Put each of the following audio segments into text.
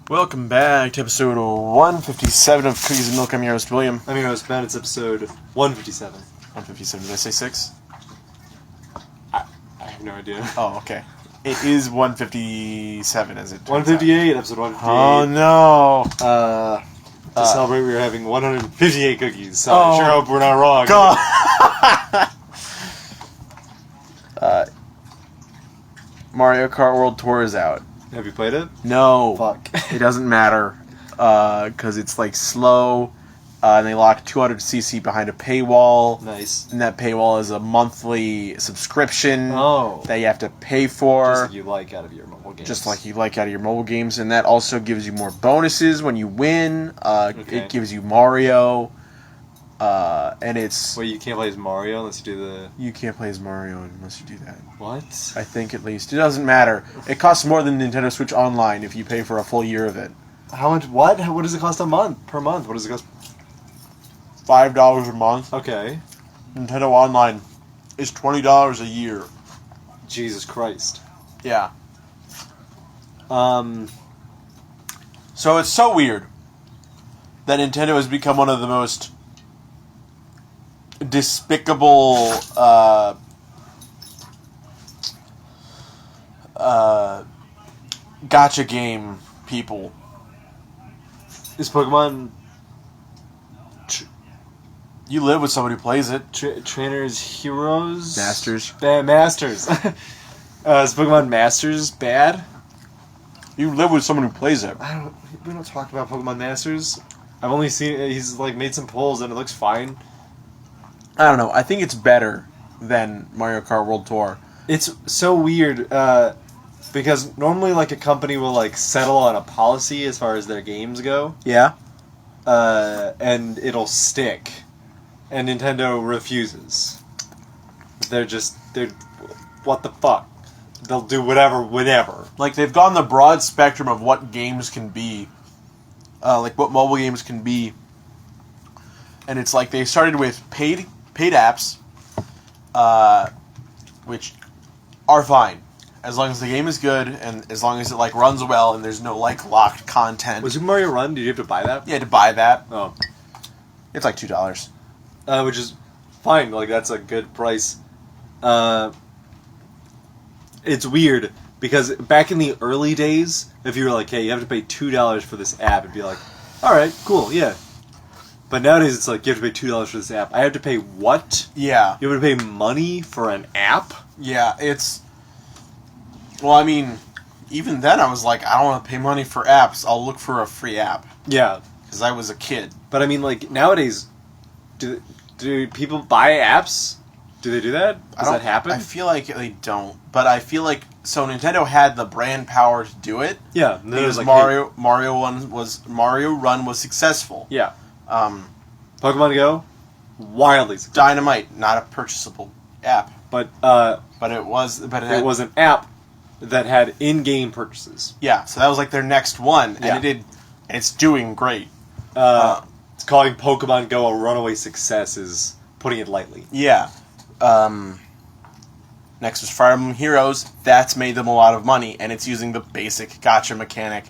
Welcome back to episode 157 of Cookies and Milk. I'm your host, William. I'm your host, Ben. It's episode 157. 157. Did I say 6? I have no idea. Oh, okay. It is 157, as it turns 158, episode 158. Oh, no. To celebrate, we are having 158 cookies, so Oh. I sure hope we're not wrong. God. Mario Kart World Tour is out. Have you played it? No. Fuck. It doesn't matter. Because it's, slow. And they lock 200cc behind a paywall. Nice. And that paywall is a monthly subscription that you have to pay for. Just like you like out of your mobile games. Just like you like out of your mobile games. And that also gives you more bonuses when you win. Okay. It gives you Mario. And it's... Wait, you can't play as Mario unless you do the... You can't play as Mario unless you do that. What? I think at least. It doesn't matter. It costs more than Nintendo Switch Online if you pay for a full year of it. How much? What? What does it cost per month? What does it cost? $5 a month. Okay. Nintendo Online is $20 a year. Jesus Christ. Yeah. So it's so weird that Nintendo has become one of the most despicable gacha game people. Is Pokemon You live with somebody who plays it. Trainers Heroes? Masters. Masters. Is Pokemon Masters bad? You live with someone who plays it. We don't talk about Pokemon Masters. I've only seen he's made some polls and it looks fine. I don't know. I think it's better than Mario Kart World Tour. It's so weird because normally a company will settle on a policy as far as their games go. Yeah. And it'll stick. And Nintendo refuses. They're what the fuck? They'll do whatever, whenever. They've gone the broad spectrum of what games can be. What mobile games can be. And it's they started with paid apps, which are fine. As long as the game is good, and as long as it runs well, and there's no locked content. Was Super Mario Run? Did you have to buy that? You had to buy that. Oh. It's $2. Which is fine. That's a good price. It's weird because back in the early days, if you were hey, you have to pay $2 for this app, it'd be all right, cool, yeah. But nowadays it's you have to pay $2 for this app. I have to pay what? Yeah. You have to pay money for an app? Yeah, it's... Well, I mean, even then I was I don't want to pay money for apps. I'll look for a free app. Yeah. Because I was a kid. But I mean, nowadays, do people buy apps? Do they do that? Does that happen? I feel like they don't. But I feel so Nintendo had the brand power to do it. Yeah. Because Mario Run was successful. Yeah. Pokemon Go, wildly successful. Dynamite, not a purchasable app. But it was an app that had in-game purchases. Yeah, so that was their next one, and Yeah. and it's doing great. Calling Pokemon Go a runaway success is putting it lightly. Yeah. Next was Fire Emblem Heroes. That's made them a lot of money, and it's using the basic gacha mechanic.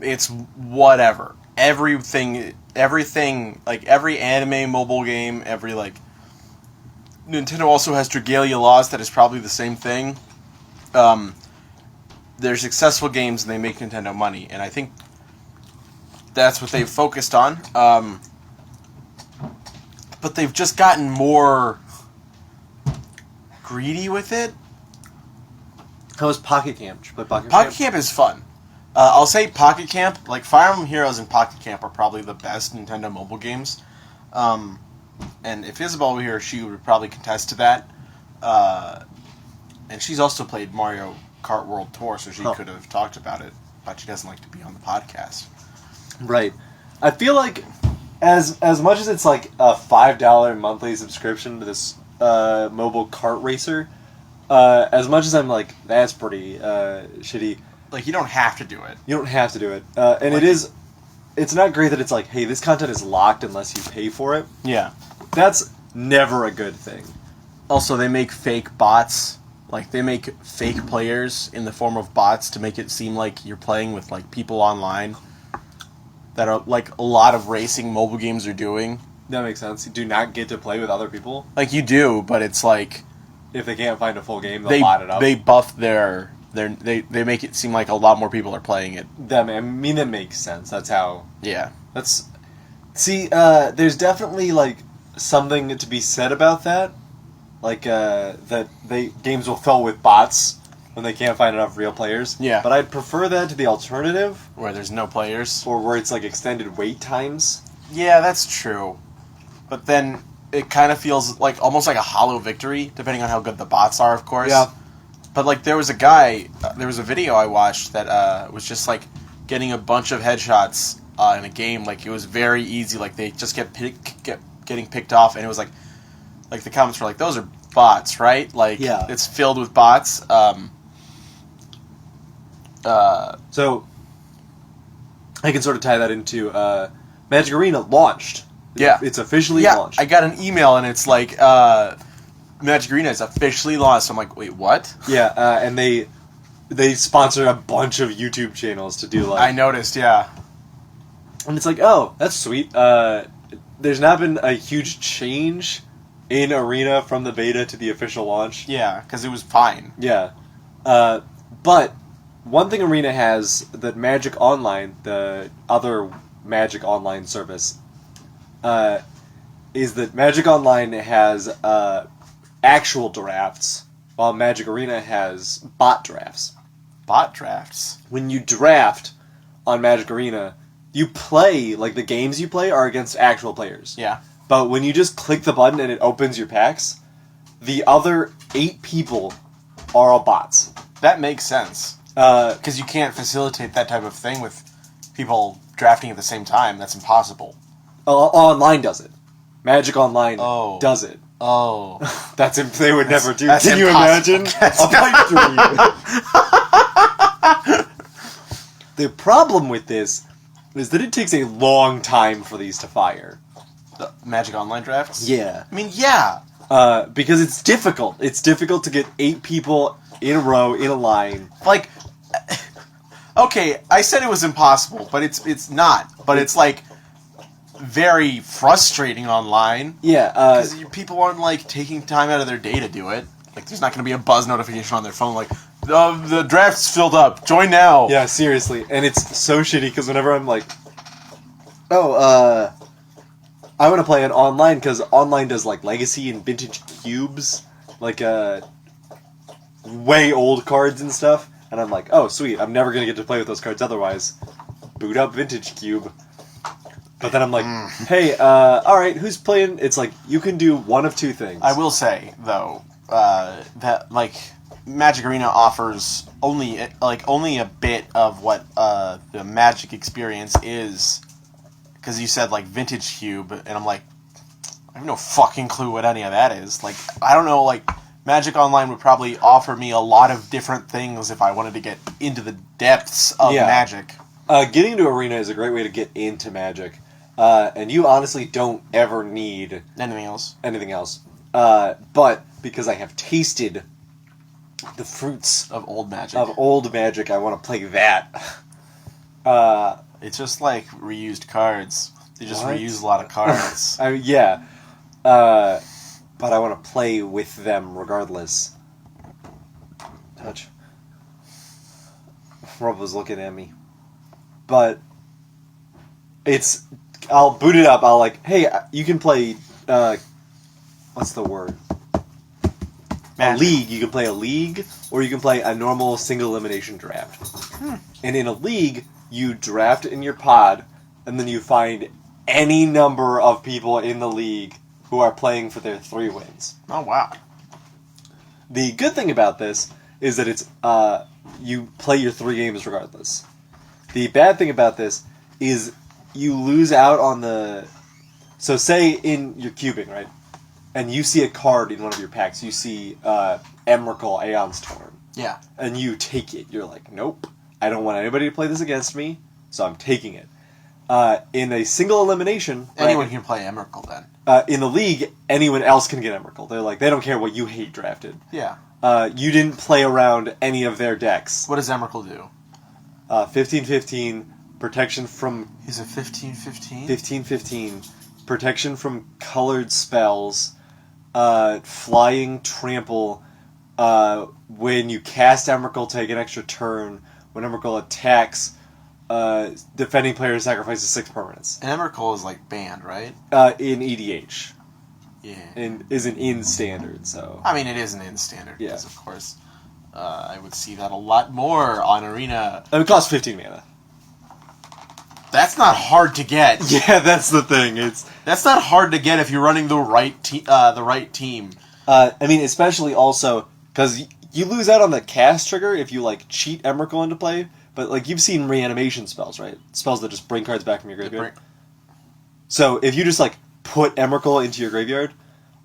It's whatever. Everything, every anime mobile game, every, Nintendo also has Dragalia Lost that is probably the same thing. They're successful games, and they make Nintendo money, and I think that's what they've focused on. But they've just gotten more greedy with it. How was Pocket Camp? Did you play Pocket Camp? Pocket Camp is fun. I'll say Pocket Camp, Fire Emblem Heroes and Pocket Camp are probably the best Nintendo mobile games. And if Isabel were here, she would probably contest to that. And she's also played Mario Kart World Tour, so she could have talked about it, but she doesn't like to be on the podcast. Right. I feel as much as it's a $5 monthly subscription to this mobile kart racer, as much as I'm that's pretty shitty. You don't have to do it. You don't have to do it. And it's not great that it's hey, this content is locked unless you pay for it. Yeah. That's never a good thing. Also, they make fake bots Like, they make fake players in the form of bots to make it seem like you're playing with, like, people online that are, like, a lot of racing mobile games are doing. That makes sense. You do not get to play with other people. Like, you do, but it's like... If they can't find a full game, they'll bot it up. They buff they make it seem like a lot more people are playing it. That makes sense. That's how... Yeah. That's... See, there's definitely, like, something to be said about that. Like, that games will fill with bots when they can't find enough real players. Yeah. But I'd prefer that to the alternative. Where there's no players. Or where it's, like, extended wait times. Yeah, that's true. But then it kind of feels like almost like a hollow victory, depending on how good the bots are, of course. Yeah. But, like, there was a video I watched that was just, like, getting a bunch of headshots in a game. Like, it was very easy. Like, they just kept getting picked off, and it was like the comments were like, those are bots, right? Like, yeah. It's filled with bots. So, I can sort of tie that into Magic Arena launched. Yeah. It's officially launched. I got an email, and it's like, Magic Arena is officially launched. I'm like, wait, what? Yeah, and they sponsor a bunch of YouTube channels to do, like... I noticed, yeah. And it's like, oh, that's sweet. There's not been a huge change in Arena from the beta to the official launch. Yeah, because it was fine. Yeah. But one thing Arena has that Magic Online, the other Magic Online service, is that Magic Online has actual drafts, while Magic Arena has bot drafts. Bot drafts? When you draft on Magic Arena, you play, like, the games you play are against actual players. Yeah. But when you just click the button and it opens your packs, the other 8 people are all bots. That makes sense. Because you can't facilitate that type of thing with people drafting at the same time. That's impossible. Online does it. Magic Online does it. Oh. They would never do. That's Can you impossible. imagine? A pipe dream. The problem with this is that it takes a long time for these to fire. The Magic Online drafts? Yeah. I mean, yeah. Because it's difficult. It's difficult to get 8 people in a row, in a line. Like, okay, I said it was impossible, but it's not. But it's, like, very frustrating online. Yeah. Because people aren't, like, taking time out of their day to do it. Like, there's not going to be a buzz notification on their phone, like, the draft's filled up, join now. Yeah, seriously. And it's so shitty, because whenever I'm like, I want to play it online, because online does, like, Legacy and Vintage Cubes, like, way old cards and stuff, and I'm like, oh, sweet, I'm never going to get to play with those cards otherwise. Boot up Vintage Cube. But then I'm like, hey, alright, who's playing? It's like, you can do one of 2 things. I will say, though, that, like, Magic Arena offers only a bit of what the Magic experience is. Because you said, like, Vintage Cube, and I'm like, I have no fucking clue what any of that is. Like, I don't know, like, Magic Online would probably offer me a lot of different things if I wanted to get into the depths of Magic. Getting into Arena is a great way to get into Magic. And you honestly don't ever need... Anything else. But, because I have tasted the fruits of old Magic, I want to play that. It's just like reused cards. They just reuse a lot of cards. Yeah. But I want to play with them regardless. Touch. Rob was looking at me. But it's... I'll boot it up. I'll like, hey, you can play... what's the word? Magic. A league. You can play a league, or you can play a normal single elimination draft. And in a league, you draft in your pod, and then you find any number of people in the league who are playing for their 3 wins. Oh, wow. The good thing about this is that it's you play your 3 games regardless. The bad thing about this is you lose out on the... So say in your cubing, right? And you see a card in one of your packs. You see Emrakul, Aeon's Torn. Yeah. And you take it. You're like, nope. I don't want anybody to play this against me, so I'm taking it. In a single elimination, Anyone can play Emrakul then. In the league, anyone else can get Emrakul. They're like, they don't care what you hate drafted. Yeah. You didn't play around any of their decks. What does Emrakul do? 15/15, protection from... Is it 15/15? 15/15, protection from colored spells, flying, trample. When you cast Emrakul, take an extra turn. When Emrakul attacks, defending player sacrifices 6 permanents. And Emrakul is like banned, right? In EDH. Yeah. And isn't in standard, so... I mean, it isn't in standard, Yeah. because of course I would see that a lot more on Arena. It costs 15 mana. That's not hard to get. Yeah, that's the thing. That's not hard to get if you're running the right team. I mean, especially also because you lose out on the cast trigger if you like cheat Emrakul into play. But like you've seen reanimation spells, right? Spells that just bring cards back from your graveyard. So if you just like put Emrakul into your graveyard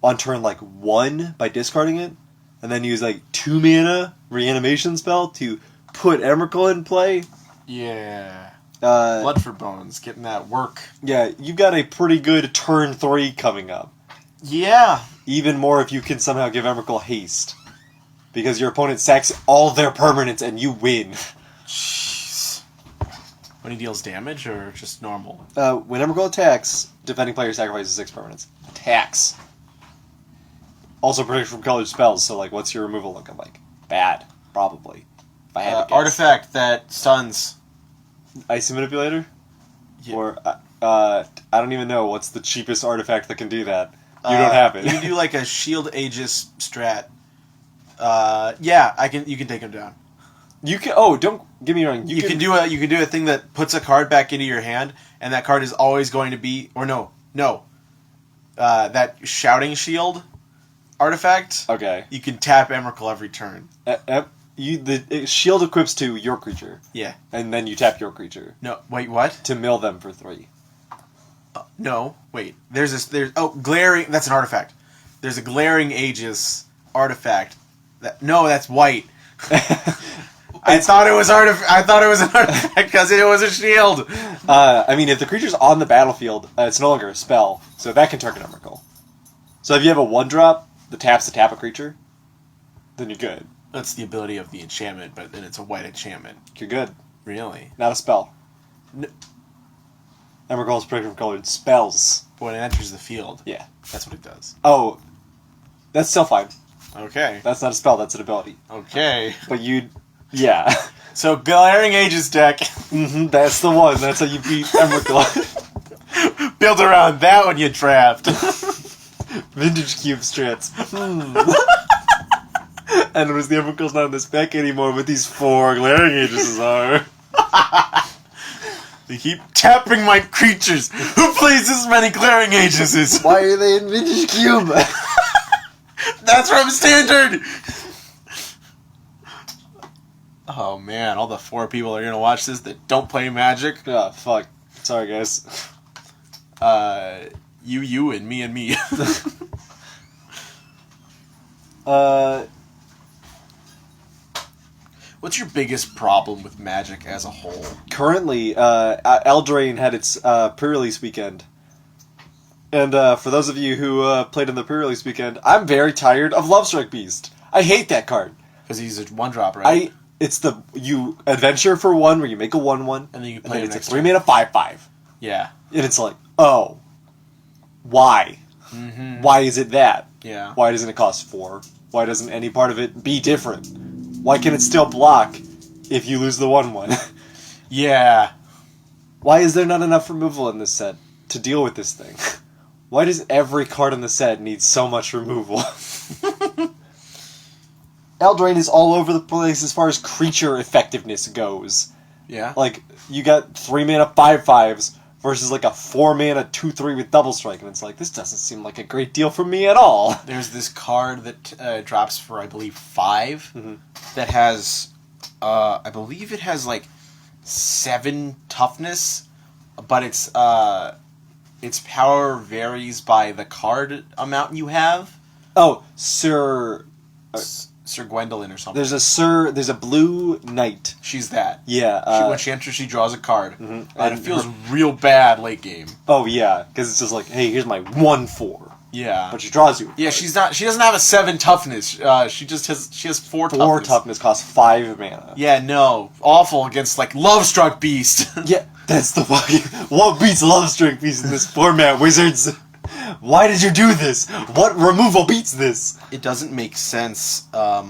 on turn like 1 by discarding it, and then use like 2 mana reanimation spell to put Emrakul in play. Yeah. Blood for Bones, getting that work. Yeah, you've got a pretty good turn 3 coming up. Yeah. Even more if you can somehow give Emrakul haste. Because your opponent sacks all their permanents and you win. Jeez. When he deals damage or just normal? When Emrakul attacks, defending player sacrifices 6 permanents. Attacks. Also protect from colored spells, so like what's your removal looking like? Bad. Probably. If I had to guess. Artifact that stuns. Icy Manipulator? Yeah. Or, I don't even know what's the cheapest artifact that can do that. You don't have it. You can do like a Shield Aegis strat. Yeah, you can take him down. You can. Oh, don't get me wrong. You can do a thing that puts a card back into your hand, and that card is always going to be that Shouting Shield artifact. Okay. You can tap Emrakul every turn. The shield equips to your creature. Yeah. And then you tap your creature. No, wait, what? To mill them for 3. No, wait. There's glaring. That's an artifact. There's a glaring Aegis artifact. That's white. I thought it was an artifact because it was a shield. I mean, if the creature's on the battlefield, it's no longer a spell, so that can target Emrakul. So if you have a 1-drop that taps to tap a creature, then you're good. That's the ability of the enchantment, but then it's a white enchantment. You're good. Really? Not a spell. Emrakul is protected from colored spells. When it enters the field. Yeah. That's what it does. Oh, that's still fine. Okay. That's not a spell, that's an ability. Okay. But yeah. So, glaring Aegis deck. That's the one. That's how you beat Emrakul. Build around that when you draft. Vintage Cube strats. And it was the Emrakul's not in this deck anymore, but these 4 glaring Aegises are. They keep tapping my creatures. Who plays this many glaring Aegises? Why are they in Vintage Cube? That's from Standard! Oh man, all the 4 people that are gonna watch this that don't play Magic. Oh, fuck. Sorry, guys. You, and me. What's your biggest problem with Magic as a whole? Currently, Eldraine had its pre-release weekend. And for those of you who played in the pre-release weekend, I'm very tired of Lovestrike Beast. I hate that card. Because he's a 1-drop, right? It's you adventure for 1 where you make a 1/1, and then you can play it it's next a 3-mana 5/5. Yeah. And it's like, oh, why? Mm-hmm. Why is it that? Yeah. Why doesn't it cost 4? Why doesn't any part of it be different? Why can it still block if you lose the 1/1? Yeah. Why is there not enough removal in this set to deal with this thing? Why does every card in the set need so much removal? Eldraine is all over the place as far as creature effectiveness goes. Yeah. Like, you got 3-mana 5/5s versus like a 4-mana 2/3 with double strike, and it's like, this doesn't seem like a great deal for me at all. There's this card that drops for, I believe, 5 that has, I believe it has like 7 toughness, but its power varies by the card amount you have. Oh, Sir Sir Gwendolyn or something. There's a blue knight. She's that. Yeah. When she enters, she draws a card. Mm-hmm. And it feels real bad late game. Oh, yeah. Because it's just like, hey, here's my 1/4. Yeah. But she draws you. Yeah, she doesn't have a 7 toughness. She has 4 toughness. 4 toughness costs 5 mana. Yeah, no. Awful against, like, Lovestruck Beast. Yeah, that's the fucking... What beats Lovestruck Beast in this format, Wizards? Why did you do this? What removal beats this? It doesn't make sense. I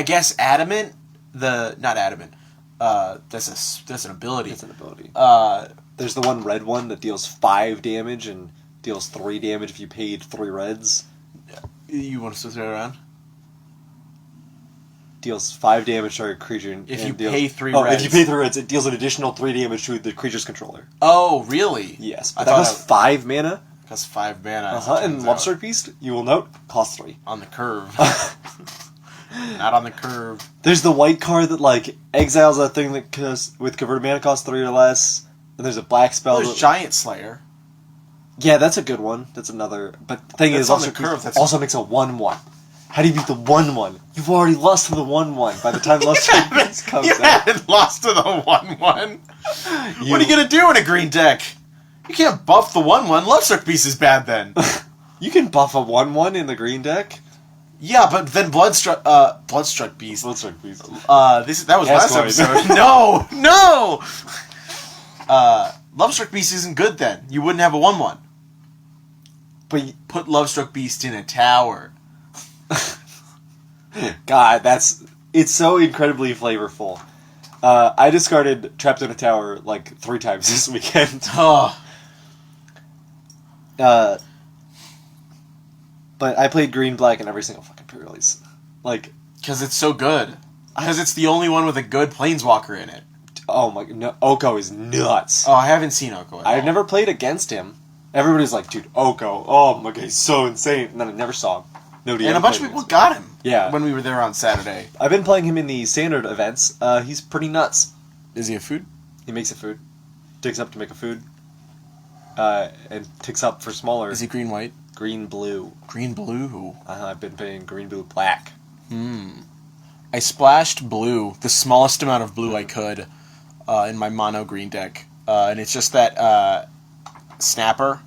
guess Adamant. Not Adamant. That's an ability. That's an ability. Uh, There's the one red one that deals 5 damage and deals 3 damage if you paid 3 reds. you want to throw it around? Deals 5 damage to a creature. If you pay 3 reds. reds. If you pay 3 reds, it deals an additional 3 damage to the creature's controller. Oh, really? Yes. I But that costs 5 mana. Costs 5 mana. And Lovestruck Beast, you will note, costs 3. On the curve. Not on the curve. There's the white card that, like, exiles a thing that with converted mana costs 3 or less. And there's a black spell. There's Giant Slayer. Yeah, that's a good one. That's another. But the thing is, on the curve. That's also makes a 1/1. How do you beat the 1/1? You've already lost to the 1/1 by the time Lovestruck Beast comes You out. haven't lost to the 1/1. What are you gonna do in a green deck? You can't buff the 1/1. Lovestruck Beast is bad then. You can buff a 1/1 in the green deck. Yeah, but then Bloodstruck Beast. Bloodstruck Beast. That was last episode. No. Lovestruck Beast isn't good then. You wouldn't have a 1/1. But Put Lovestruck Beast in a tower. God, it's so incredibly flavorful. I discarded Trapped in a Tower like 3 times this weekend. Oh. But I played green black in every single fucking pre-release. Like, Because it's so good. Because it's the only one with a good Planeswalker in it. oh my, no, Oko is nuts. Oh, I haven't seen Oko at all. I've never played against him. Everybody's like, dude, Oko, oh my god, he's so insane. And then I never saw him. Nobody And a ever bunch of played people against got him. Yeah. When we were there on Saturday. I've been playing him in the standard events. He's pretty nuts. Is he a food? He makes a food. Ticks up to make a food. And ticks up for smaller. Is he green-white? Green-blue. Green-blue. I've been playing green-blue-black. I splashed blue, the smallest amount of blue I could, in my mono green deck. And it's just that snapper.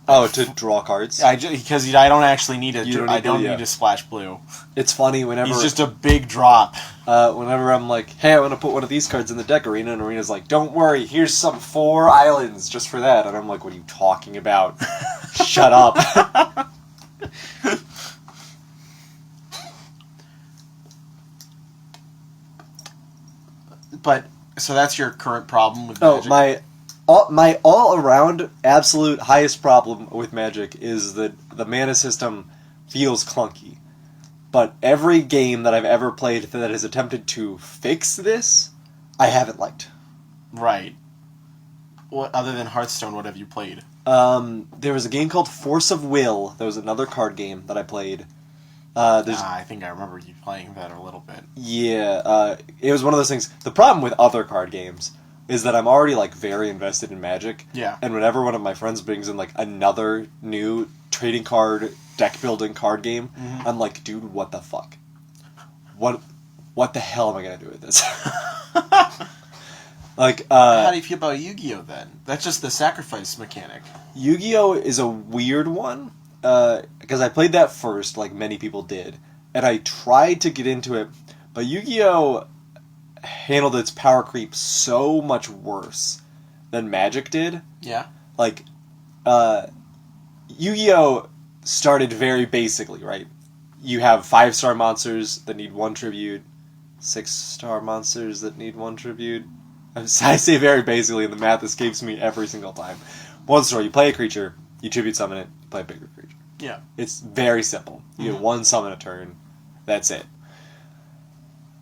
Oh, to draw cards? Because I don't actually need to. You I don't don't need need to splash blue. It's funny whenever... He's just a big drop. Whenever I'm like, hey, I want to put one of these cards in the deck, Arena, and Arena's like, don't worry, here's some 4 islands just for that. And I'm like, what are you talking about? Shut up. But, so that's your current problem with Magic? My all-around absolute highest problem with Magic is that the mana system feels clunky. But every game that I've ever played that has attempted to fix this, I haven't liked. Right. What, other than Hearthstone, what have you played? There was a game called Force of Will. That was another card game that I played. I think I remember you playing that a little bit. Yeah, it was one of those things. The problem with other card games is that I'm already, like, very invested in Magic. Yeah. And whenever one of my friends brings in, like, another new trading card, deck-building card game, I'm like, dude, what the fuck? What the hell am I gonna do with this? Like, How do you feel about Yu-Gi-Oh, then? That's just the sacrifice mechanic. Yu-Gi-Oh is a weird one, because I played that first, like many people did, and I tried to get into it, but Yu-Gi-Oh handled its power creep so much worse than Magic did. Yeah. Like, Yu-Gi-Oh started very basically, right? You have 5-star monsters that need 1 tribute, 6-star monsters that need 1 tribute. I say very basically, and the math escapes me every single time. 1 star, you play a creature, you tribute summon it, you play a bigger creature. Yeah. It's very simple. You get 1 summon a turn, that's it.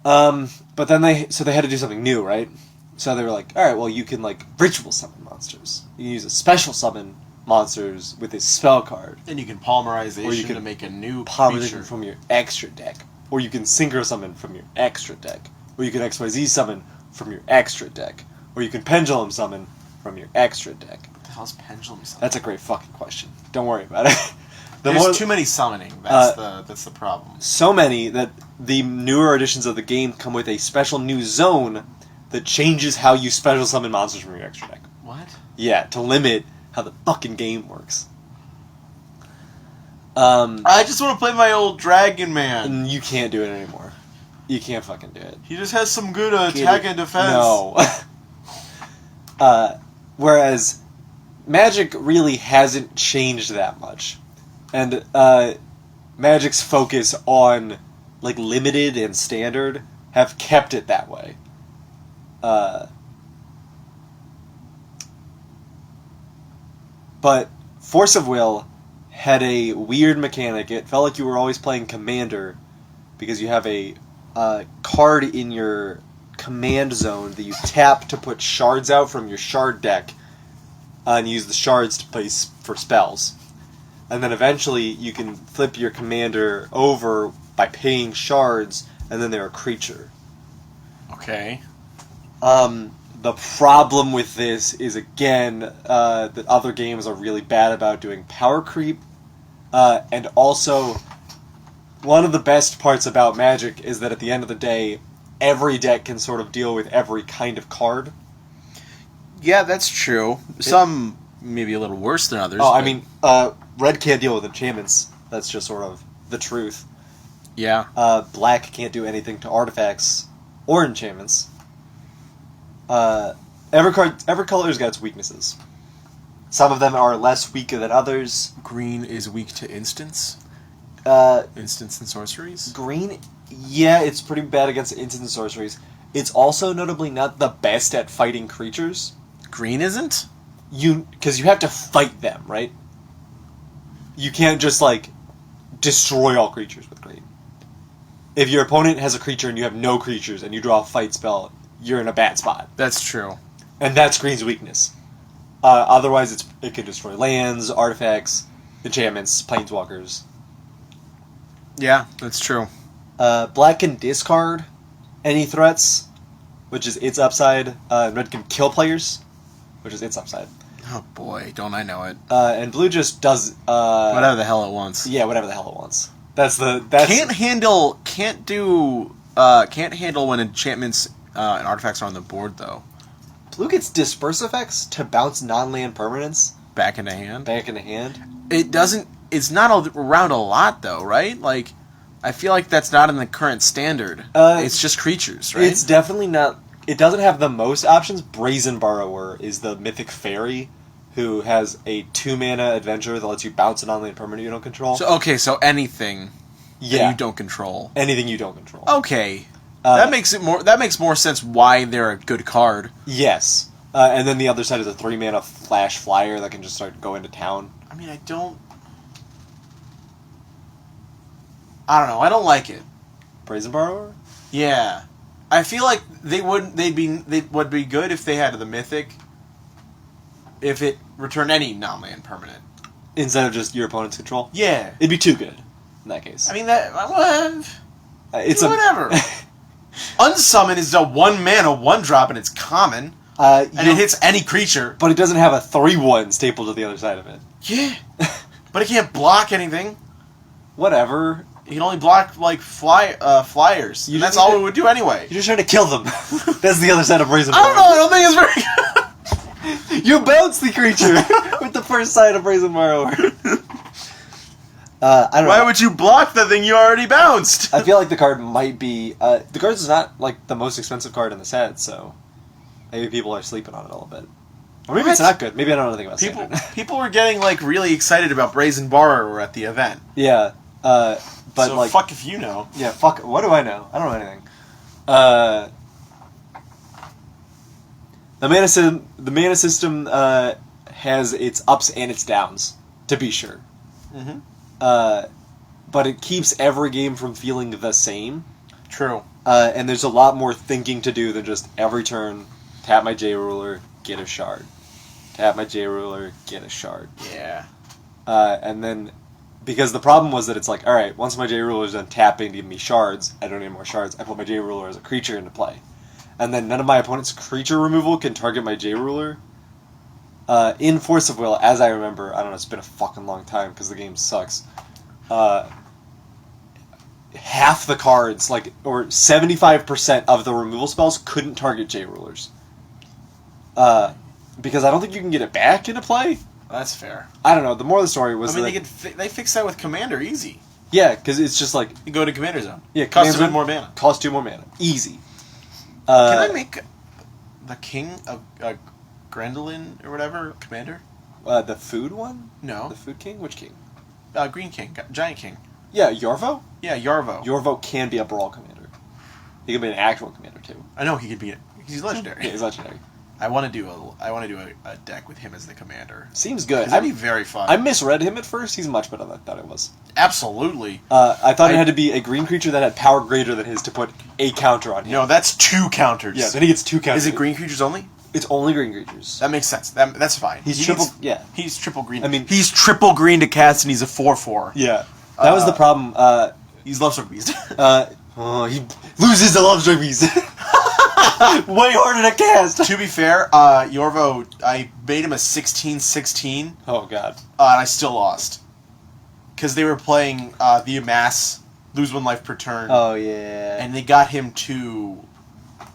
But then they had to do something new, right? So they were like, alright, well you can, like, ritual summon monsters. You can use a special summon monsters with a spell card. And you can polymerization Or you can to make a new Polymerization creature. from your extra deck. Or you can synchro summon from your extra deck. Or you can XYZ summon from your extra deck. Or you can pendulum summon from your extra deck? What the hell's pendulum summon? That's a great fucking question. Don't worry about it. There's too many summoning. That's the problem. So many that the newer editions of the game come with a special new zone that changes how you special summon monsters from your extra deck. What? Yeah, to limit how the fucking game works. I just want to play my old Dragon Man. And you can't do it anymore. You can't fucking do it. He just has some good attack and defense. No. Whereas Magic really hasn't changed that much. And Magic's focus on like limited and standard have kept it that way. But Force of Will had a weird mechanic. It felt like you were always playing Commander because you have a card in your command zone that you tap to put shards out from your shard deck and use the shards to place for spells. And then eventually you can flip your commander over by paying shards, and then they're a creature. Okay. The problem with this is, again, that other games are really bad about doing power creep, and also one of the best parts about Magic is that at the end of the day, every deck can sort of deal with every kind of card. Yeah, that's true. Some maybe a little worse than others. Oh, I mean, Red can't deal with enchantments. That's just sort of the truth. Yeah. Black can't do anything to artifacts or enchantments. Every color's got its weaknesses. Some of them are less weak than others. Green is weak to instants. Instants and sorceries. Green, yeah, it's pretty bad against instants and sorceries. It's also notably not the best at fighting creatures. Green isn't? Because you have to fight them, right? You can't just, like, destroy all creatures with green. If your opponent has a creature and you have no creatures and you draw a fight spell, you're in a bad spot. That's true. And that's green's weakness. Otherwise, it can destroy lands, artifacts, enchantments, planeswalkers. Yeah, that's true. Black can discard any threats, which is its upside. Red can kill players, which is its upside. Oh boy, don't I know it. And blue just does... whatever the hell it wants. Yeah, whatever the hell it wants. That's can't handle when enchantments and artifacts are on the board, though. Blue gets disperse effects to bounce non-land permanents back into hand. It doesn't. It's not around a lot, though, right? Like, I feel like that's not in the current standard. It's just creatures, right? It's definitely not. It doesn't have the most options. Brazen Borrower is the mythic fairy who has a 2-mana adventure that lets you bounce a non-land permanent you don't control. So anything that you don't control. Anything you don't control. Okay. That makes more sense why they're a good card. Yes. And then the other side is a 3-mana flash flyer that can just start go into town. I mean, I don't know. I don't like it. Brazen Borrower? Yeah. I feel like they would be good if they had the mythic. If it returned any non-land permanent. Instead of just your opponent's control? Yeah. It'd be too good in that case. I mean, it's whatever. A... Unsummon is a 1-mana 1-drop and it's common. And it hits any creature. But it doesn't have a 3/1 stapled to the other side of it. Yeah. But it can't block anything. Whatever. It can only block, like, flyers. And that's all it would do anyway. You're just trying to kill them. That's the other side of Brazen Borrower. I don't think it's very good. You bounce the creature with the first side of Brazen Borrower. I don't know. Why would you block the thing you already bounced? I feel like the card might be... the card is not, like, the most expensive card in the set, so... Maybe people are sleeping on it a little bit. Or maybe it's not good. Maybe I don't know anything about Standard. People were getting, like, really excited about Brazen Borrower at the event. Yeah. But, so like... fuck if you know. Yeah, fuck... What do I know? I don't know anything. The mana system has its ups and its downs, to be sure. Mm-hmm. But it keeps every game from feeling the same. True. And there's a lot more thinking to do than just every turn, tap my J-Ruler, get a shard. Tap my J-Ruler, get a shard. Yeah. And then, because the problem was that it's like, alright, once my J-Ruler is done tapping to give me shards, I don't need more shards, I put my J-Ruler as a creature into play. And then none of my opponent's creature removal can target my J-Ruler. In Force of Will, as I remember, I don't know, it's been a fucking long time because the game sucks. Half the cards, or 75% of the removal spells couldn't target J-Rulers. Because I don't think you can get it back into play. That's fair. I don't know. The moral of the story was they fixed that with Commander easy. Yeah, because it's just like... You go to Commander Zone. Yeah, costs 2 more mana. Costs 2 more mana. Easy. Can I make the King of Grendelin or whatever Commander? The food one? No. The food king? Which king? Green King. Giant King. Yeah, Yorvo? Yeah, Yarvo. Yorvo can be a brawl commander. He can be an actual commander too. I know he could be. He's legendary. Yeah, he's legendary. I want to do a deck with him as the commander. Seems good. That'd be very fun. I misread him at first. He's much better than I thought it was. Absolutely. I thought it had to be a green creature that had power greater than his to put a counter on him. No, that's 2 counters. Yeah, then he gets 2 counters. Is it green creatures only? It's only green creatures. That makes sense. That's fine. He's triple. Yeah. He's triple green. I mean, he's triple green to cast, and he's a 4/4. Yeah. That was the problem. He's Love Struck Beast. He loses the Love Struck Beast. Way harder to cast. To be fair, Yorvo, I made him a 16/16. Oh god. And I still lost. Because they were playing the Amass, lose 1 life per turn. Oh yeah. And they got him to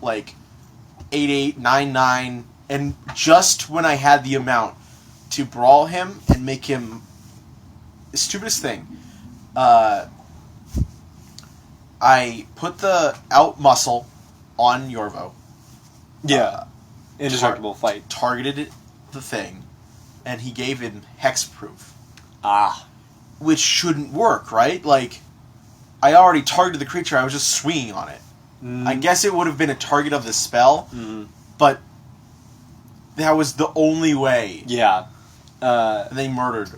8/8, 9/9, and just when I had the amount to brawl him and make him the stupidest thing, I put the out muscle on Yorvo. Yeah. Indestructible fight. Targeted the thing, and he gave him hexproof. Ah. Which shouldn't work, right? I already targeted the creature, I was just swinging on it. I guess it would have been a target of the spell, but that was the only way. Yeah. They murdered.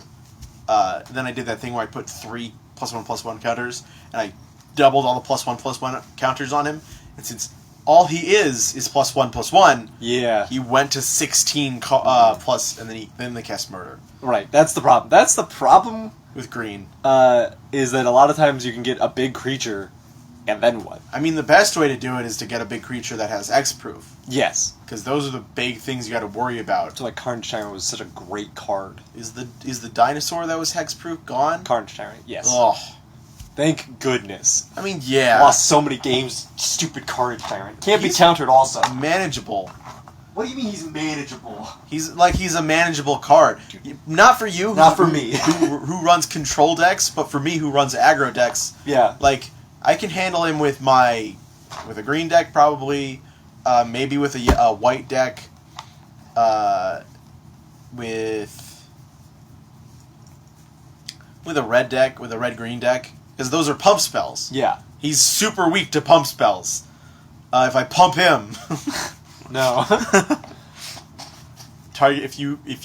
Then I did that thing where I put 3 +1/+1 counters, and I doubled all the +1/+1 counters on him. And since all he is +1/+1, yeah, he went to 16 plus, and then they cast murder. Right. That's the problem. That's the problem with green. Is that a lot of times you can get a big creature. And then what? I mean, the best way to do it is to get a big creature that has X-proof. Yes. Because those are the big things you got to worry about. So Carnage Tyrant was such a great card. Is the dinosaur that was hexproof gone? Carnage Tyrant, yes. Oh. Thank goodness. I mean, yeah. Lost so many games, stupid Carnage Tyrant. Can't be countered also. Manageable. What do you mean he's manageable? He's a manageable card. Not for you. Not for me. who runs control decks, but for me who runs aggro decks. Yeah. I can handle him with a green deck probably, maybe with a white deck, with a red deck, with a red-green deck, because those are pump spells. Yeah. He's super weak to pump spells. If I pump him, no. Target if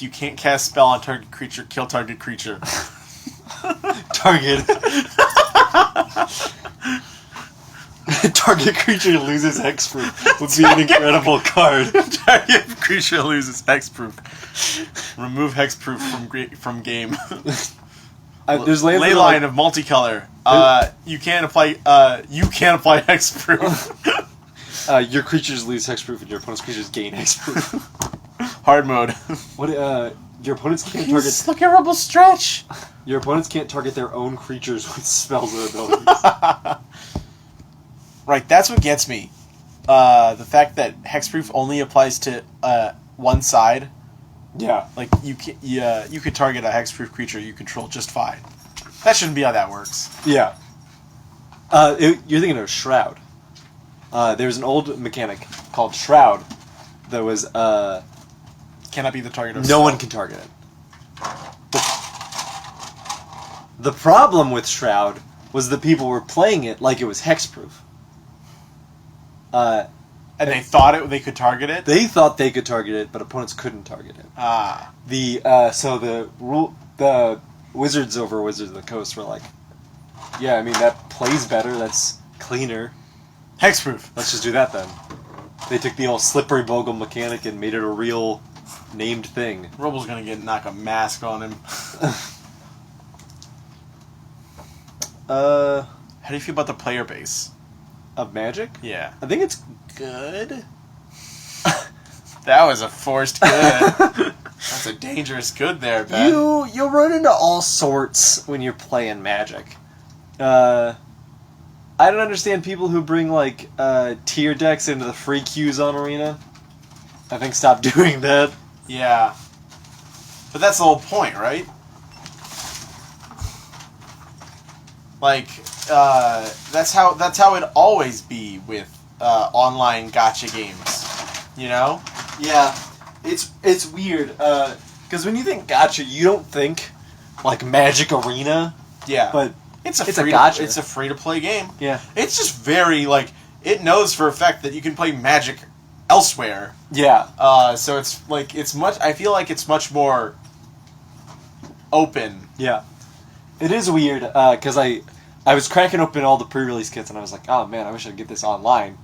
you can't cast spell on target creature, kill target creature. Target. Target creature loses hexproof would be an incredible card. Target creature loses hexproof. Remove hexproof from game. There's Leyline of multicolor. You can't apply hexproof. Your creatures lose hexproof and your opponent's creatures gain hexproof. Hard mode. What? Your opponents can't target. Look at Rebel Stretch. Your opponents can't target their own creatures with spells or abilities. Right, that's what gets me. The fact that hexproof only applies to one side. Yeah. You could target a hexproof creature you control just fine. That shouldn't be how that works. Yeah. You're thinking of Shroud. There's an old mechanic called Shroud that was cannot be the target of no one can target it. The problem with Shroud was the people were playing it like it was hexproof. And they thought they could target it? They thought they could target it, but opponents couldn't target it. Ah. The Wizards over Wizards of the Coast were like, yeah, I mean, that plays better, that's cleaner. Hexproof. Let's just do that then. They took the old slippery bogle mechanic and made it a real named thing. Robo's gonna knock a mask on him. How do you feel about the player base? Of Magic? Yeah. I think it's good. That was a forced good. That's a dangerous good there, Ben. You'll run into all sorts when you're playing Magic. I don't understand people who bring like tier decks into the free queues on Arena. I think stop doing that. Yeah. But that's the whole point, right? Like, that's how it always be with online gacha games. You know? Yeah, it's weird. Because when you think gacha, you don't think like Magic Arena. Yeah. But it's a gacha. It's a free to play game. Yeah. It's just very like it knows for a fact that you can play Magic elsewhere. Yeah. So it's like I feel like it's much more open. Yeah. It is weird because I was cracking open all the pre-release kits and I was like, oh man, I wish I could get this online.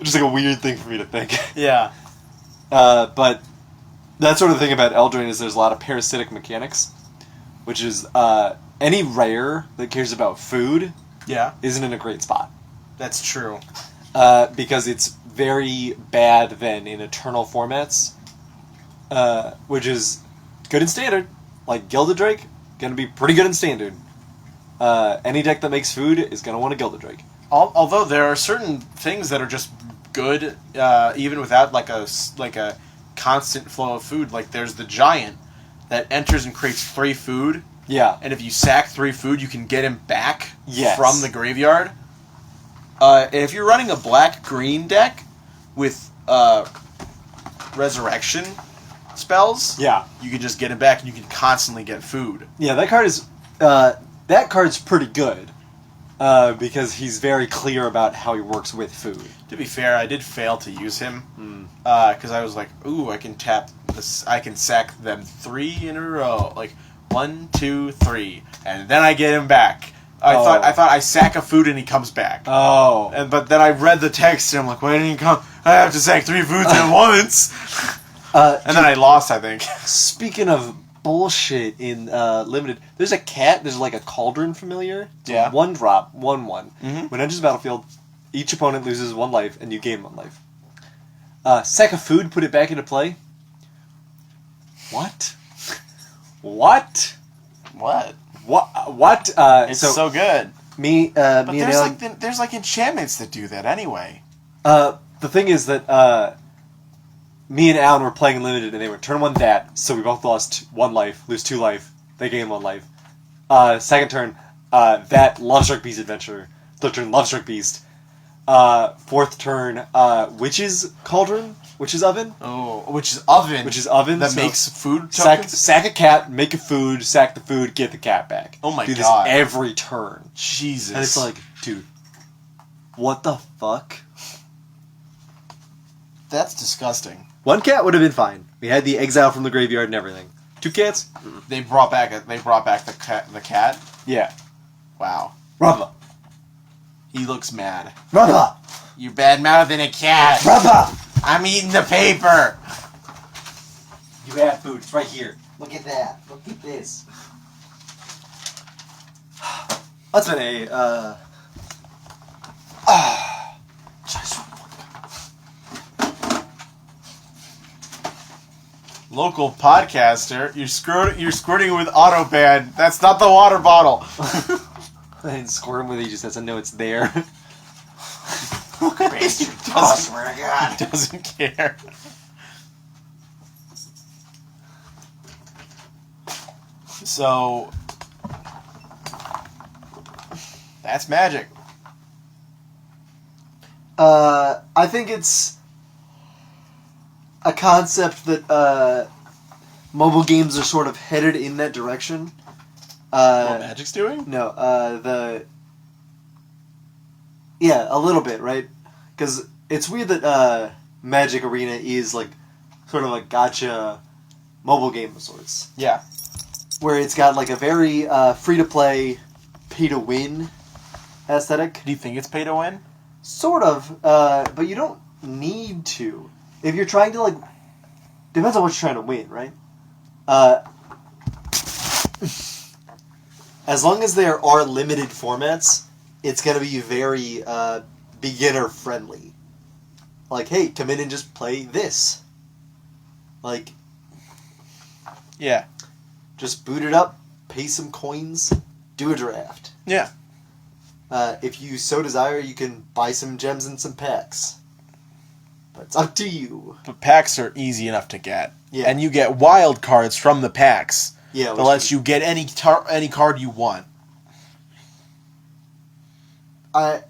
Just like a weird thing for me to think. Yeah. But that sort of thing about eldraine is there's a lot of parasitic mechanics, which is any rare that cares about food isn't in a great spot. That's true. Because it's very bad then in eternal formats, which is good in standard. Like Gilded Drake, gonna be pretty good in standard. Any deck that makes food is gonna want a Gilded Drake. Although there are certain things that are just good, even without like a constant flow of food. Like there's the giant that enters and creates 3 food. Yeah. And if you sack 3 food, you can get him back Yes. from the graveyard. And if you're running a black-green deck with resurrection spells, you can just get him back and you can constantly get food. Yeah, that card's pretty good. Because he's very clear about how he works with food. To be fair, I did fail to use him because I was like, "Ooh, I can tap this. I can sack them 3 in a row, like 1, 2, 3, and then I get him back." I thought I sack a food and he comes back. Oh, But then I read the text and I'm like, "Why didn't he come? I have to sack 3 foods at once." And then I lost, I think. Speaking of bullshit in limited, there's a cat. There's like a cauldron familiar. Yeah. 1-drop, 1/1. Mm-hmm. When it enters the battlefield, each opponent loses 1 life, and you gain 1 life. Sack of food, put it back into play. What? What? What? What? It's so good. Me But and Alan, there's like enchantments that do that anyway. the thing is that me and Alan were playing in limited, and they were turn 1 that, so we both lost 1 life, lose 2 life. They gain 1 life. Second turn, that Lovestruck Beast adventure. Third turn, Lovestruck Beast. Fourth turn, Witch's Cauldron, Witch's Oven. Oh, which is oven. Which is oven. That so makes food tokens? sack a cat, make a food, sack the food, get the cat back. Oh my Do God. this every turn. Jesus. And it's like, dude, what the fuck? That's disgusting. 1 cat would have been fine. We had the exile from the graveyard and everything. 2 cats? They brought back the cat. Yeah. Wow. Rubber. He looks mad. Rubber. You bad mouthing a cat. Rubber. I'm eating the paper. You have food. It's right here. Look at that. Look at this. That's been a, Local podcaster, you're squirting with Autobahn. That's not the water bottle. and squirm with it, he just doesn't know it's there. Bastard. I swear to God. He doesn't care. So, that's Magic. I think it's a concept that mobile games are sort of headed in that direction. What Magic's doing? No, yeah, a little bit, right? Because it's weird that Magic Arena is like sort of a gacha mobile game of sorts. Yeah. Where it's got like a very free-to-play, pay-to-win aesthetic. Do you think it's pay to win? Sort of, but you don't need to. If you're trying to, like... Depends on what you're trying to win, right? As long as there are limited formats, it's going to be very beginner-friendly. Like, hey, come in and just play this. Like, Yeah. Just boot it up, pay some coins, do a draft. Yeah. If you so desire, you can buy some gems and some packs. But it's up to you. But packs are easy enough to get. Yeah. And you get wild cards from the packs Yeah, that lets you get any card you want.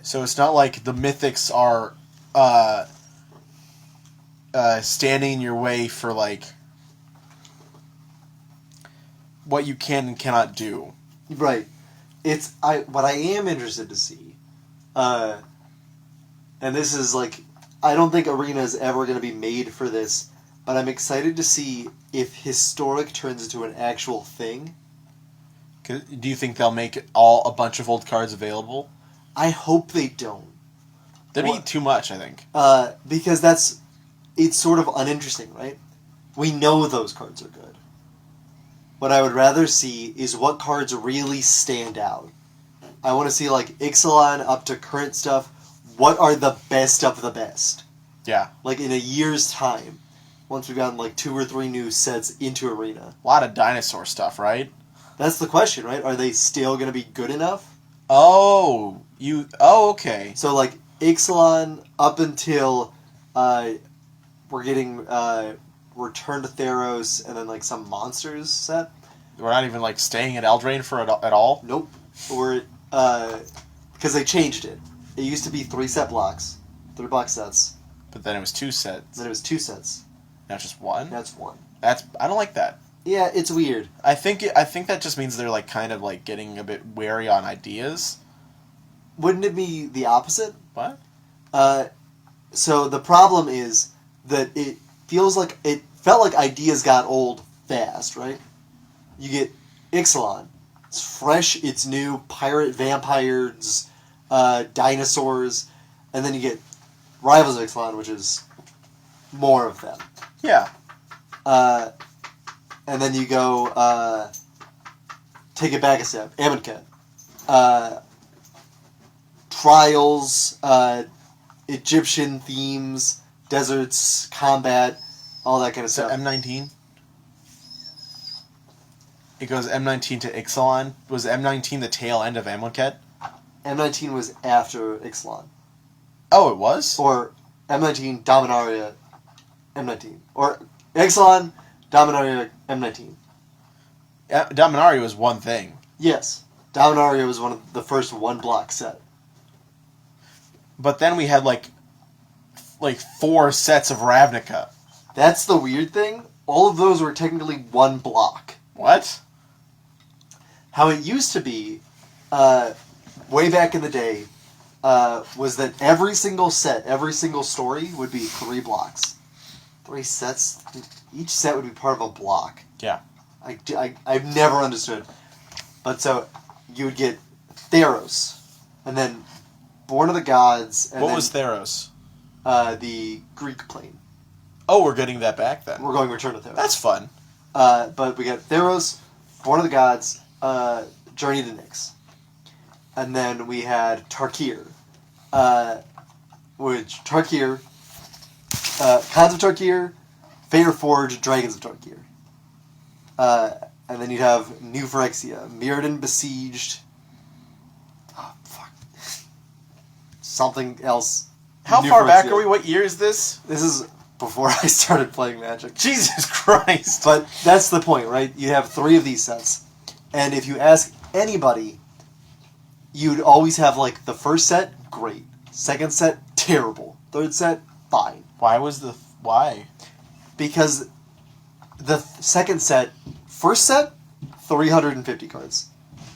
So it's not like the mythics are standing in your way for like what you can and cannot do. Right. What I am interested to see, and this is like, I don't think Arena is ever going to be made for this, but I'm excited to see if Historic turns into an actual thing. Do you think they'll make a bunch of old cards available? I hope they don't. That'd be too much, I think. Because it's sort of uninteresting, right? We know those cards are good. What I would rather see is what cards really stand out. I want to see, like, Ixalan up to current stuff. What are the best of the best? Yeah. Like, in a year's time, once we've gotten, like, 2 or 3 new sets into Arena. A lot of dinosaur stuff, right? That's the question, right? Are they still going to be good enough? Oh, okay. So, like, Ixalan up until we're getting Return to Theros and then, like, some monsters set. We're not even, like, staying at Eldraine for at all? Nope. Because they changed it. It used to be 3 blocks. 3 block sets. But then it was 2 sets. Then it was 2 sets. Now it's just 1? Now it's 1. I don't like that. Yeah, it's weird. I think that just means they're, like, kind of, like, getting a bit wary on ideas. Wouldn't it be the opposite? What? So the problem is that it felt like ideas got old fast, right? You get Ixalan. It's fresh, it's new, pirate, vampires, dinosaurs, and then you get Rivals of Ixalan, which is more of them. Yeah. And then you go, take it back a step, Amonkhet. Trials, Egyptian themes, deserts, combat, all that kind of So stuff. M19? It goes M19 to Ixalan. Was M19 the tail end of Amonkhet? M19 was after Ixalan. Oh, it was? Or M19, Dominaria, M19. Or Ixalan, Dominaria, M19. Dominaria was one thing. Yes. Dominaria was one of the first 1-block set. But then we had, like 4 sets of Ravnica. That's the weird thing. All of those were technically 1 block. What? How it used to be, way back in the day, was that every single set, every single story would be 3 blocks. 3 sets. Each set would be part of a block. Yeah. I've never understood. But so, you would get Theros, and then Born of the Gods, and what was Theros? The Greek plane. Oh, we're getting that back then. We're going Return to Theros. That's fun. But we got Theros, Born of the Gods, Journey to Nyx. And then we had Tarkir. Khans of Tarkir, Fate Reforged, Dragons of Tarkir. And then you'd have New Phyrexia, Mirrodin Besieged. Oh, fuck. Something else. How New far back Phyrexia. are we? What year is this? This is before I started playing Magic. Jesus Christ. But that's the point, right? You have 3 of these sets. And if you ask anybody, you'd always have, like, the first set, great. Second set, terrible. Third set, fine. Why? Because the second set, first set, 350 cards.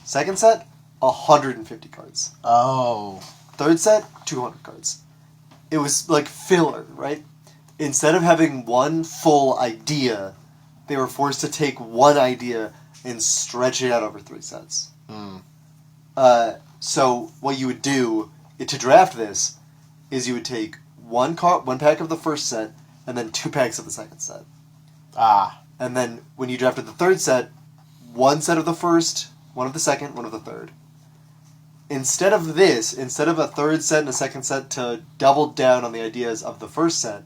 Second set, 150 cards. Oh. Third set, 200 cards. It was like filler, right? Instead of having one full idea, they were forced to take one idea and stretch it out over 3 sets. So what you would do to draft this is you would take one pack of the first set and then 2 packs of the second set. And then when you drafted the third set, 1 set of the first, 1 of the second, 1 of the third. Instead of a third set and a second set to double down on the ideas of the first set,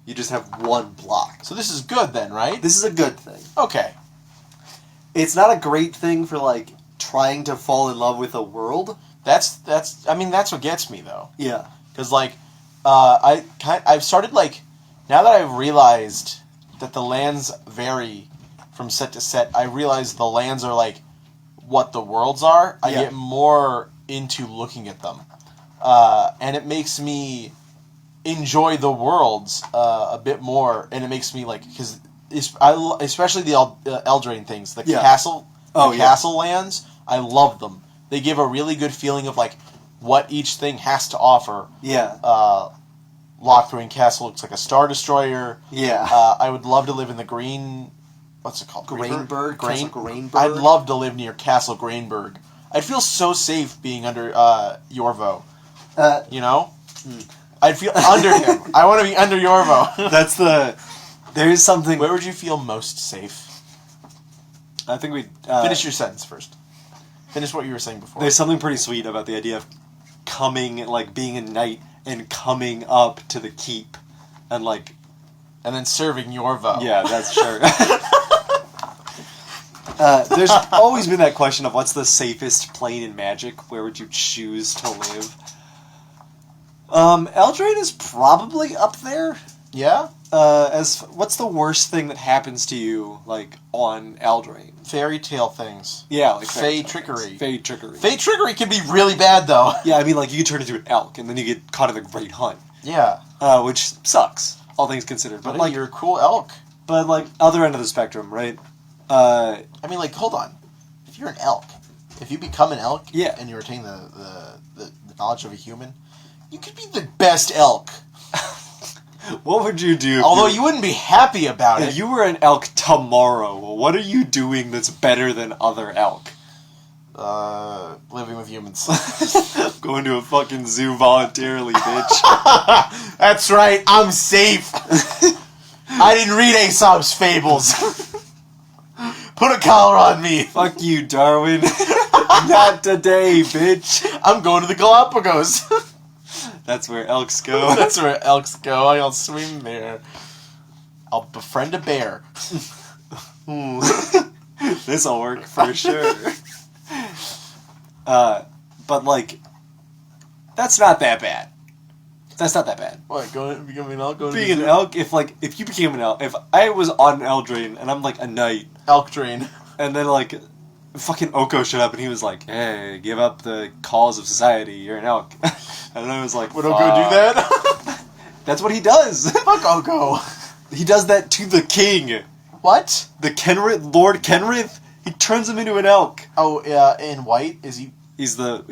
you just have 1 block. So this is good then, right? This is a good thing. Okay. it's not a great thing for like trying to fall in love with a world. That's what gets me though. Yeah. Because like, I've started like, now that I've realized that the lands vary from set to set, I realize the lands are like what the worlds are. I get more into looking at them, and it makes me enjoy the worlds a bit more, and it makes me like, because especially the eldraine things, the castle, castle lands. I love them. They give a really good feeling of like what each thing has to offer. Yeah. Locthwain Castle looks like a Star Destroyer. Yeah. I would love to live in the green... What's it called? Grainberg? Castle Grainberg? I'd love to live near Castle Grainberg. I'd feel so safe being under Yorvo. You know? I'd feel under him. I want to be under Yorvo. There's something... Where would you feel most safe? I think we... Finish your sentence first. Finish what you were saying before. There's something pretty sweet about the idea of being a knight and coming up to the keep and like... And then serving Yorvo. Yeah, that's sure. There's always been that question of what's the safest plane in Magic? Where would you choose to live? Eldraine is probably up there. Yeah? What's the worst thing that happens to you, like, on Eldraine? Fairy tale things. Yeah, like Fey trickery. Fey trickery. Fey trickery can be really bad, though. Yeah, I mean, like, you turn into an elk, and then you get caught in the Great Hunt. Yeah. Which sucks, all things considered. But like, you're a cool elk. But, like, other end of the spectrum, right? I mean, like, hold on. If you're an elk, if you become an elk, and you retain the knowledge of a human, you could be the best elk. What would you do? Although you wouldn't be happy about it. If you were an elk tomorrow, what are you doing that's better than other elk? Living with humans. Going to a fucking zoo voluntarily, bitch. That's right, I'm safe. I didn't read Aesop's Fables. Put a collar on me. Fuck you, Darwin. Not today, bitch. I'm going to the Galapagos. That's where elks go. That's where elks go. I'll swim there. I'll befriend a bear. This'll work for sure. But, like, that's not that bad. That's not that bad. What, becoming an elk? Being an elk, if you became an elk, if I was on Eldraine and I'm, like, a knight. Elk drain. And then, like, fucking Oko showed up and he was like, hey, give up the calls of society, you're an elk. And I was like, would Oko do that? That's what he does. Fuck Oko. He does that to the king. What? The Kenrith, Lord Kenrith, he turns him into an elk. Oh, yeah, in white? Is he... He's the...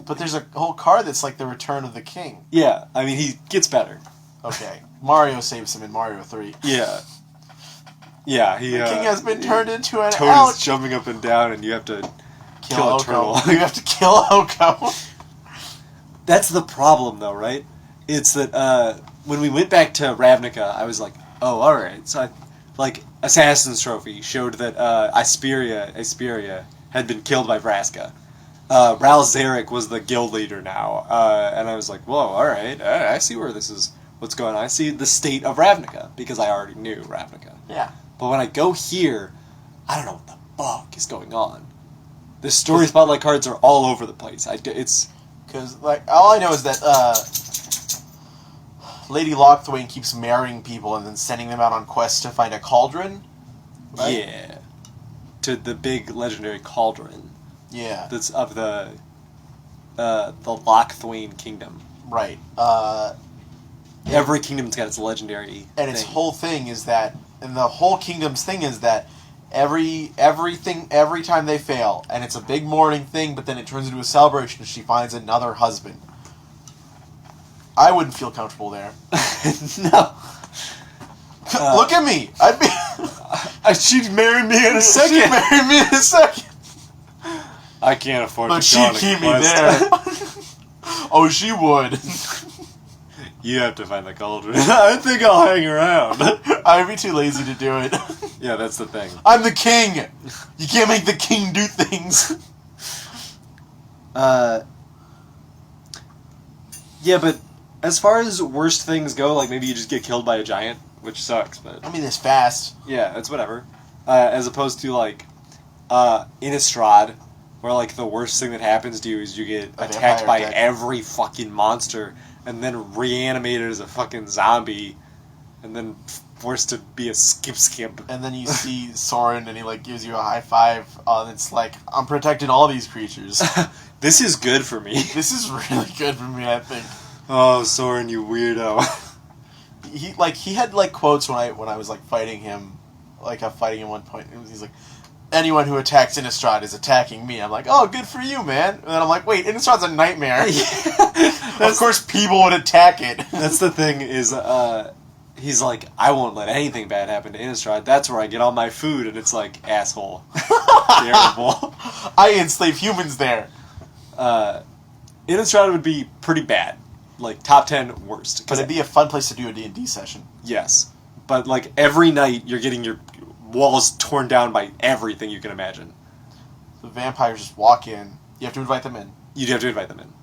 But there's a whole card that's like the Return of the King. Yeah, I mean, he gets better. Okay. Mario saves him in Mario 3. Yeah. Yeah, the king has been turned into an Toad elk. is jumping up and down, and you have to kill a Oko. turtle. You have to kill Oko. That's the problem, though, right? It's that when we went back to Ravnica, I was like, oh, alright. So, Assassin's Trophy showed that Asperia had been killed by Vraska. Ral Zarek was the guild leader now. And I was like, whoa, alright. I see where this is, what's going on. I see the state of Ravnica, because I already knew Ravnica. Yeah. But when I go here, I don't know what the fuck is going on. The story spotlight cards are all over the place. Because, like, all I know is that, Lady Locthwain keeps marrying people and then sending them out on quests to find a cauldron. Right? Yeah. To the big legendary cauldron. Yeah. That's of the Locthwain kingdom. Right. Every kingdom's got its legendary and its whole thing is that, and the whole kingdom's thing is that every time they fail, and it's a big mourning thing, but then it turns into a celebration, she finds another husband. I wouldn't feel comfortable there. No. Look at me. I'd be. She'd marry me in a second. She'd marry me in a second. I can't afford but to go on a she'd keep me quest. there. Oh, she would. You have to find the cauldron. I think I'll hang around. I'd be too lazy to do it. Yeah, that's the thing. I'm the king. You can't make the king do things. Yeah, but as far as worst things go, like maybe you just get killed by a giant, which sucks, but... I mean, it's fast. Yeah, it's whatever. As opposed to, like, Innistrad, where like the worst thing that happens to you is you get attacked by every fucking monster and then reanimated as a fucking zombie and then forced to be a skimp. And then you see Soren and he like gives you a high five and it's like, I'm protecting all these creatures. This is good for me. This is really good for me, I think. Oh, Soren, you weirdo. He had like quotes when I was like fighting him, like I'm fighting him one point. He's like, anyone who attacks Innistrad is attacking me. I'm like, oh, good for you, man. And then I'm like, wait, Innistrad's a nightmare. Of course, people would attack it. That's the thing is, he's like, I won't let anything bad happen to Innistrad. That's where I get all my food, and it's like, asshole. Terrible. I enslave humans there. Innistrad would be pretty bad. Like, top 10 worst. But it'd be a fun place to do a D&D session. Yes. But, like, every night you're getting your walls torn down by everything you can imagine. The vampires just walk in. You have to invite them in. You do have to invite them in.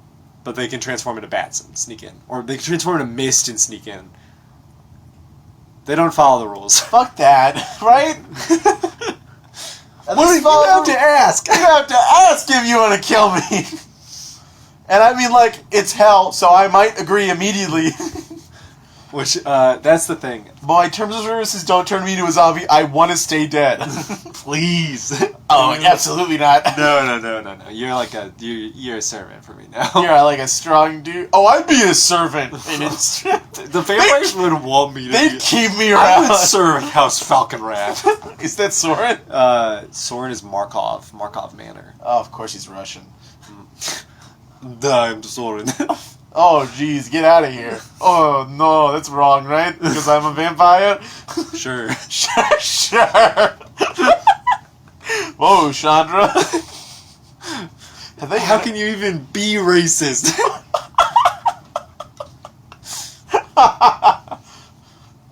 But they can transform into bats and sneak in. Or they can transform into mist and sneak in. They don't follow the rules. Fuck that, right? What do you have to ask? You have to ask if you want to kill me. And I mean, like, it's hell, so I might agree immediately. Which, that's the thing. My terms of services don't turn me into a zombie. I want to stay dead. Please. Oh, absolutely not. No. You're like you're a servant for me now. You're like a strong dude. Oh, I'd be a servant. The vampires would want me to They'd keep me around. I would serve House Falconrath. Is that Soren? Soren is Markov Manor. Oh, of course he's Russian. I'm Soren. Oh, jeez, get out of here. Oh, no, that's wrong, right? Because I'm a vampire? Sure. Sure. Whoa, Chandra. How can you even be racist?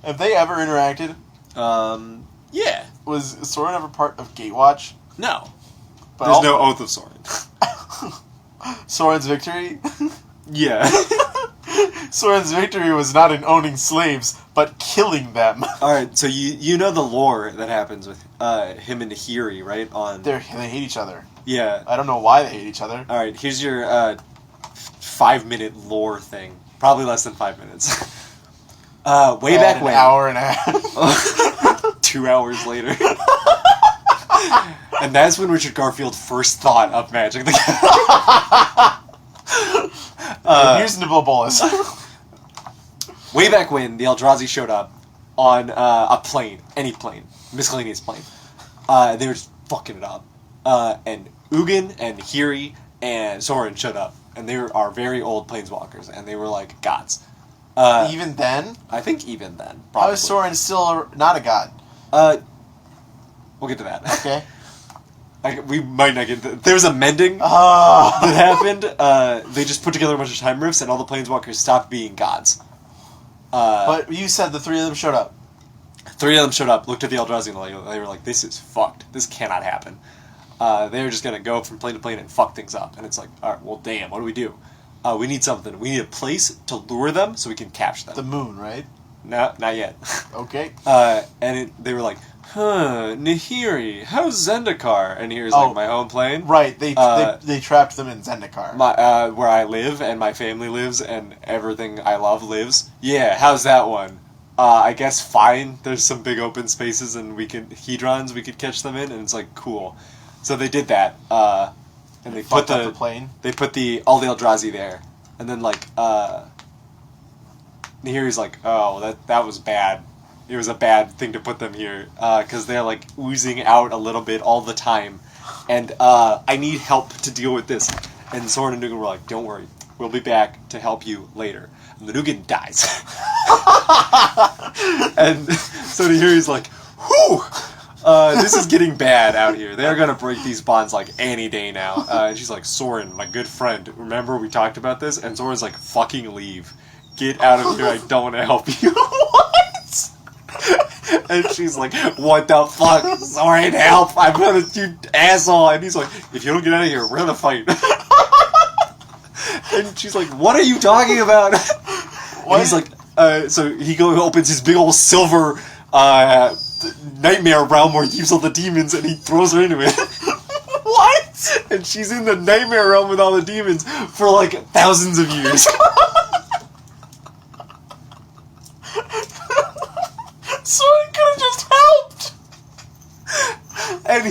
Have they ever interacted? Yeah. Was Soren ever part of Gatewatch? No. But There's no Oath of Soren. Soren's victory? Yeah. Soren's victory was not in owning slaves, but killing them. Alright, so you know the lore that happens with him and Nahiri, right? They hate each other. Yeah. I don't know why they hate each other. Alright, here's your 5-minute lore thing. Probably less than 5 minutes. Way back when. An hour and a half. 2 hours later. And that's when Richard Garfield first thought of Magic the Gathering. Here's Nibble Bolus. Way back when the Eldrazi showed up on a plane, any plane, miscellaneous plane, they were just fucking it up. And Ugin and Hiri and Soren showed up, and they are very old planeswalkers, and they were like gods. Even then? I think even then. Probably. How is Soren still not a god? We'll get to that. Okay. We might not get to that. There was a mending that happened. They just put together a bunch of time rifts, and all the planeswalkers stopped being gods. But you said the 3 of them showed up. 3 of them showed up, looked at the Eldrazi, and they were like, this is fucked. This cannot happen. They were just going to go from plane to plane and fuck things up. And it's like, alright, well, damn, what do? We need something. We need a place to lure them so we can capture them. The moon, right? No, not yet. Okay. They were like, Nahiri, how's Zendikar? And here's like my home plane. Right, they trapped them in Zendikar. Where I live and my family lives and everything I love lives. Yeah, how's that one? I guess fine. There's some big open spaces and hedrons we could catch them in, and it's like cool. So they did that. And they put the plane. They put all the Eldrazi there, and then like Nahiri's like, oh, that was bad. It was a bad thing to put them here because they're like oozing out a little bit all the time, and I need help to deal with this. And Soren and Nugan were like, don't worry, we'll be back to help you later. And the Nugan dies. And so Nahiri's like, whew, this is getting bad out here. They're going to break these bonds like any day now. And she's like, Soren, my good friend, remember we talked about this? And Soren's like, fucking leave. Get out of here, I don't want to help you. What? And she's like, what the fuck? Soren, help, I'm gonna, you asshole. And he's like, if you don't get out of here, we're gonna fight. And she's like, what are you talking about? And he's like, so he opens his big old silver nightmare realm where he keeps all the demons and he throws her into it. and she's in the nightmare realm with all the demons for like thousands of years. Soren could have just helped. And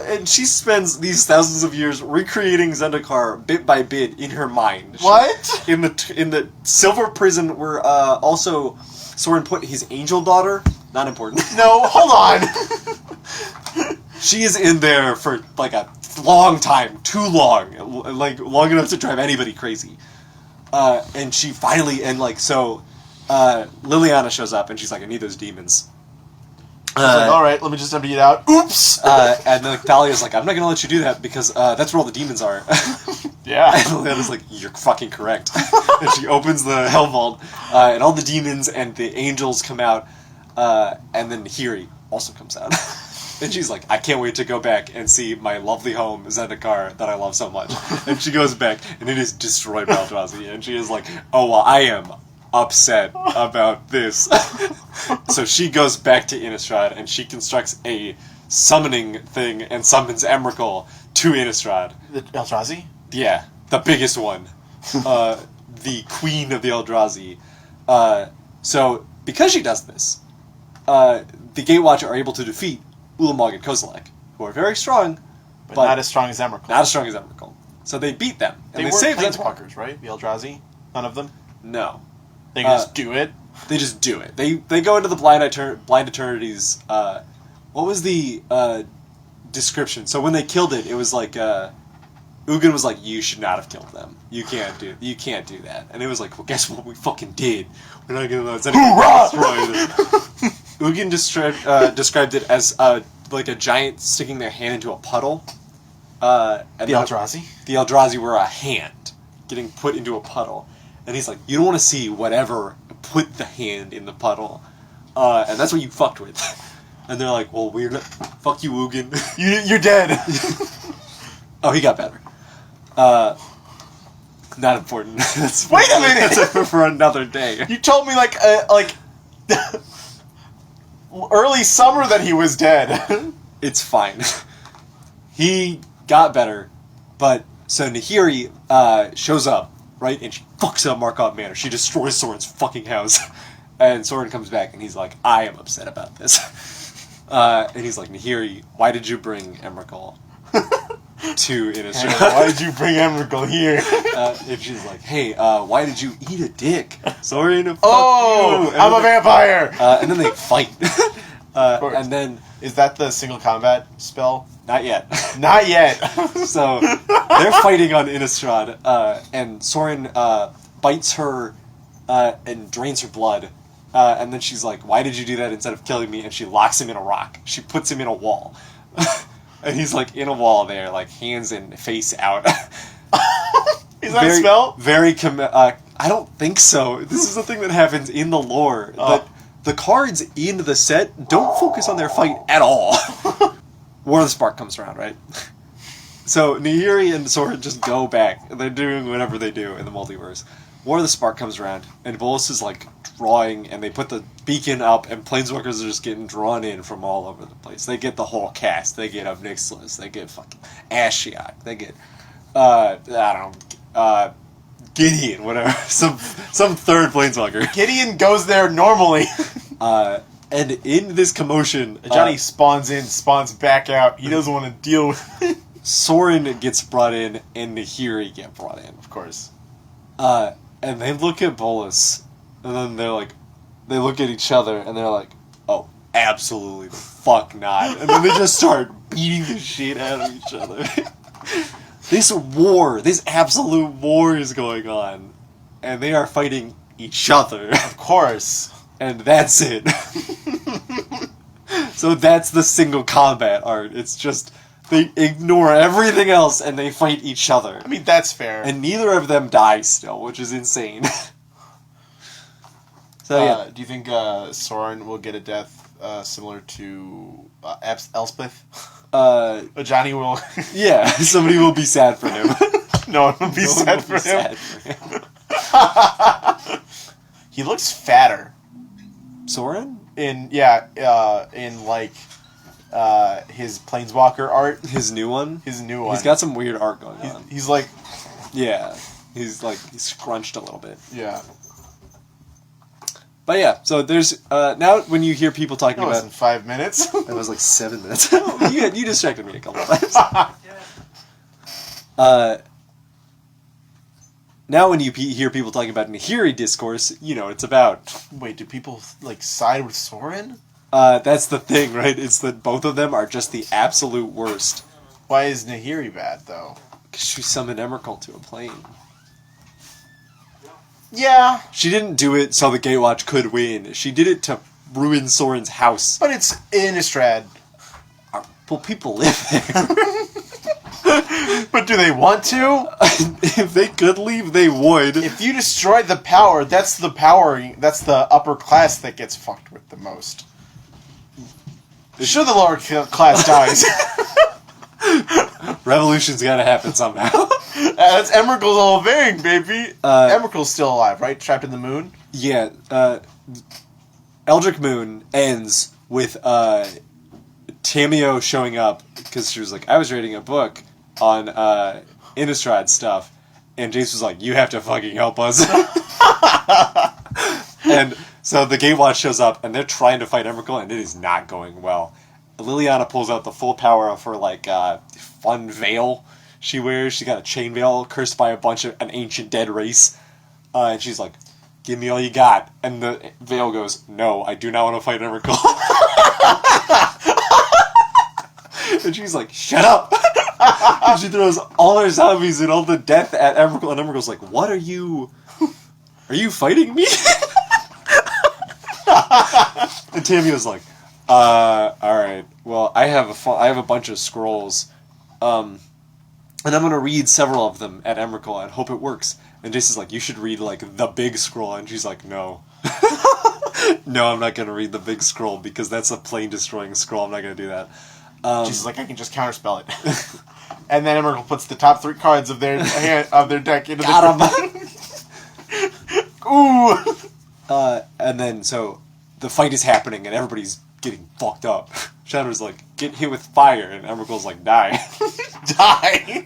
and she spends these thousands of years recreating Zendikar bit by bit in her mind. What? In the silver prison where also Soren put his angel daughter. Not important. No, hold on. She is in there for like a long time, too long, like long enough to drive anybody crazy. And she finally Liliana shows up and she's like, I need those demons. Like, all right, let me just empty it out. Oops. And then Thalia's like, I'm not gonna let you do that because that's where all the demons are. Yeah. And Liliana's like, you're fucking correct. And she opens the Hell Vault, and all the demons and the angels come out, and then Hiri also comes out. And she's like, I can't wait to go back and see my lovely home, Zendikar, that I love so much. And she goes back, and it is destroyed by Eldrazi. And she is like, oh, well, I am upset about this. So she goes back to Innistrad, and she constructs a summoning thing and summons Emrakul to Innistrad. The Eldrazi? Yeah, the biggest one. The queen of the Eldrazi. So, because she does this, the Gatewatch are able to defeat Ulamog and Kozilek, who are very strong, but not as strong as Emrakul. Not as strong as Emrakul. So they beat them. And they were save planeswalkers, right? The Eldrazi? None of them? No. They can just do it? They just do it. They go into the Blind Eternities. What was the description? So when they killed it, it was like Ugin was like, "You should not have killed them. You can't do that." And it was like, "Well, guess what? We fucking did. We're not gonna let anyone destroy them." Ugin described it as like a giant sticking their hand into a puddle. And the Eldrazi? The Eldrazi were a hand getting put into a puddle. And he's like, you don't want to see whatever put the hand in the puddle. And that's what you fucked with. And they're like, well, we're not... Fuck you, Ugin. You're dead. Oh, he got better. Not important. Wait a minute! That's for another day. You told me like early summer that he was dead. It's fine. He got better, but so Nahiri shows up, right, and she fucks up Markov Manor. She destroys Soren's fucking house. And Soren comes back and he's like, I am upset about this. And he's like, Nahiri, why did you bring Emrakul to Innistrad? Hey, why did you bring Emrakul here? And she's like, hey, why did you eat a dick? Soren, fuck you. And I'm a vampire! And then they fight. And then... Is that the single combat spell? Not yet. Not yet! So, they're fighting on Innistrad, and Soren bites her and drains her blood. And then she's like, why did you do that instead of killing me? And she locks him in a rock. She puts him in a wall. And he's like in a wall there, like hands and face out. Is that a spell? I don't think so. This is the thing that happens in the lore. The cards in the set don't focus on their fight at all. War of the Spark comes around, right? So Nahiri and Soren just go back. And they're doing whatever they do in the multiverse. War of the Spark comes around, and Bolas is like drawing, and they put the beacon up, and Planeswalkers are just getting drawn in from all over the place. They get the whole cast. They get Obnixilis. They get fucking Ashiok. They get, Gideon, whatever. Some third Planeswalker. Gideon goes there normally. And in this commotion... Johnny spawns in, spawns back out. He doesn't want to deal with it. Soren gets brought in, and Nahiri get brought in. Of course. And they look at Bolas, and then they look at each other, and they're like, oh, absolutely the fuck not. And then they just start beating the shit out of each other. This absolute war is going on, and they are fighting each other. Of course. And that's it. So that's the single combat art. It's just, they ignore everything else, and they fight each other. I mean, that's fair. And neither of them die still, which is insane. So yeah. Do you think Soren will get a death similar to Elspeth? Johnny will... Yeah, somebody will be sad for him. No one will be sad for him. He looks fatter. Soren? In his Planeswalker art. His new one? His new one. He's got some weird art going on. He's like... Yeah. He's scrunched a little bit. Yeah. But yeah, so there's... now when you hear people talking That about... wasn't 5 minutes. That was like 7 minutes. you distracted me a couple of times. Now when you hear people talking about Nahiri discourse, it's about... Wait, do people, side with Sorin? That's the thing, right? It's that both of them are just the absolute worst. Why is Nahiri bad, though? Because she summoned Emrakul to a plane. Yeah. She didn't do it so the Gatewatch could win. She did it to ruin Sorin's house. But it's Innistrad. Well, people live there. But do they want to? If they could leave, they would. If you destroy the power, that's the upper class that gets fucked with the most. Sure, the lower class dies. Revolution's gotta happen somehow. That's Emrakul's Olivering, baby. Emrakul's still alive, right? Trapped in the moon? Yeah. Eldritch Moon ends with Tamio showing up because she was like, I was reading a book on Innistrad stuff, and Jace was like, you have to fucking help us. And so the Gatewatch shows up, and they're trying to fight Emrakul, and it is not going well. Liliana pulls out the full power of her, fun veil she wears. She got a chain veil cursed by an ancient dead race. And she's like, give me all you got. And the veil goes, no, I do not want to fight Emrakul. And she's like, shut up! And she throws all her zombies and all the death at Emrakul, and Emrakul's like, what are you fighting me? And Tamio's like, alright, well, I have a bunch of scrolls, and I'm gonna read several of them at Emrakul and hope it works. And Jason's like, you should read, the big scroll, and she's like, no. No, I'm not gonna read the big scroll, because that's a plane-destroying scroll, I'm not gonna do that. She's like, I can just counterspell it. And then Emrakul puts the top 3 cards of their deck into the... Ooh! And then, so, the fight is happening, and everybody's getting fucked up. Chandra's like, get hit with fire, and Emrakul's like, die. Die!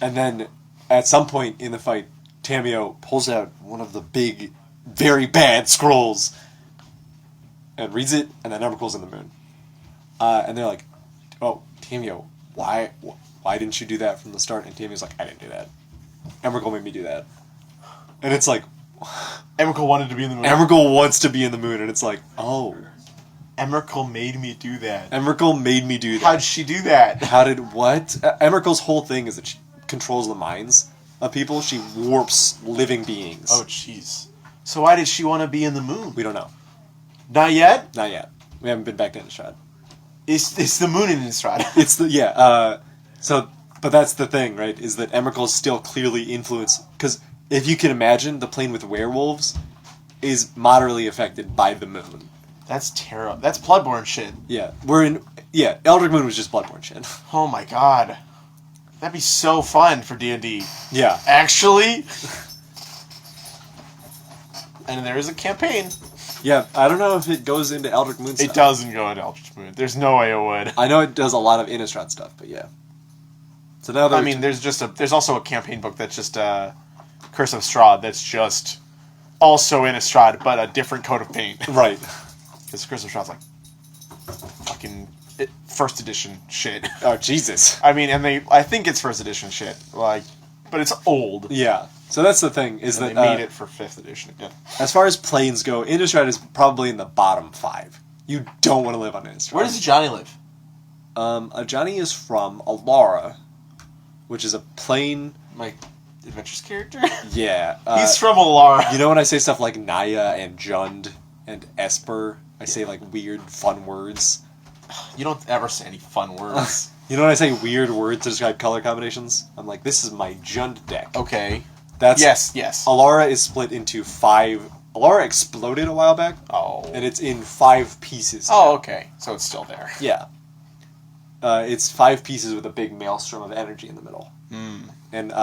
And then, at some point in the fight, Tamio pulls out one of the big, very bad scrolls, and reads it, and then Emrakul's in the moon. And they're like, oh, Tamio, why didn't you do that from the start? And Tamio's like, I didn't do that. Emrakul made me do that. And it's like... Emrakul wanted to be in the moon. Emrakul wants to be in the moon, and it's like, oh. Emrakul made me do that. Emrakul made me do that. How'd she do that? How did what? Emrakul's whole thing is that she controls the minds of people. She warps living beings. Oh, jeez. So why did she want to be in the moon? We don't know. Not yet? Not yet. We haven't been back to Innistrad. It's the moon in Innistrad. But that's the thing, right? Is that Emrakul's still clearly influenced, because if you can imagine, the plane with werewolves is moderately affected by the moon. That's terrible. That's Bloodborne shit. Yeah, Eldritch Moon was just Bloodborne shit. Oh my god. That'd be so fun for D&D. Yeah. Actually. And there is a campaign. Yeah, I don't know if it goes into Eldritch Moon stuff. It doesn't go into Eldritch Moon. There's no way it would. I know it does a lot of Innistrad stuff, but yeah. So now there's also a campaign book that's just Curse of Strahd that's just also Innistrad, but a different coat of paint. Right. Because Curse of Strahd's fucking first edition shit. Oh, Jesus. I mean, I think it's first edition shit, but it's old. Yeah. So that's the thing, is that... they made it for 5th edition again. As far as planes go, Innistrad is probably in the bottom 5. You don't want to live on Innistrad. Where does Johnny live? Johnny is from Alara, which is a plane... My Adventures character? Yeah. He's from Alara. You know when I say stuff like Naya and Jund and Esper, I say weird, fun words? You don't ever say any fun words. You know when I say weird words to describe color combinations? I'm like, this is my Jund deck. Okay. That's Yes. Alara is split into 5... Alara exploded a while back. Oh. And it's in 5 pieces. Oh, okay. So it's still there. Yeah. It's 5 pieces with a big maelstrom of energy in the middle. Mm. And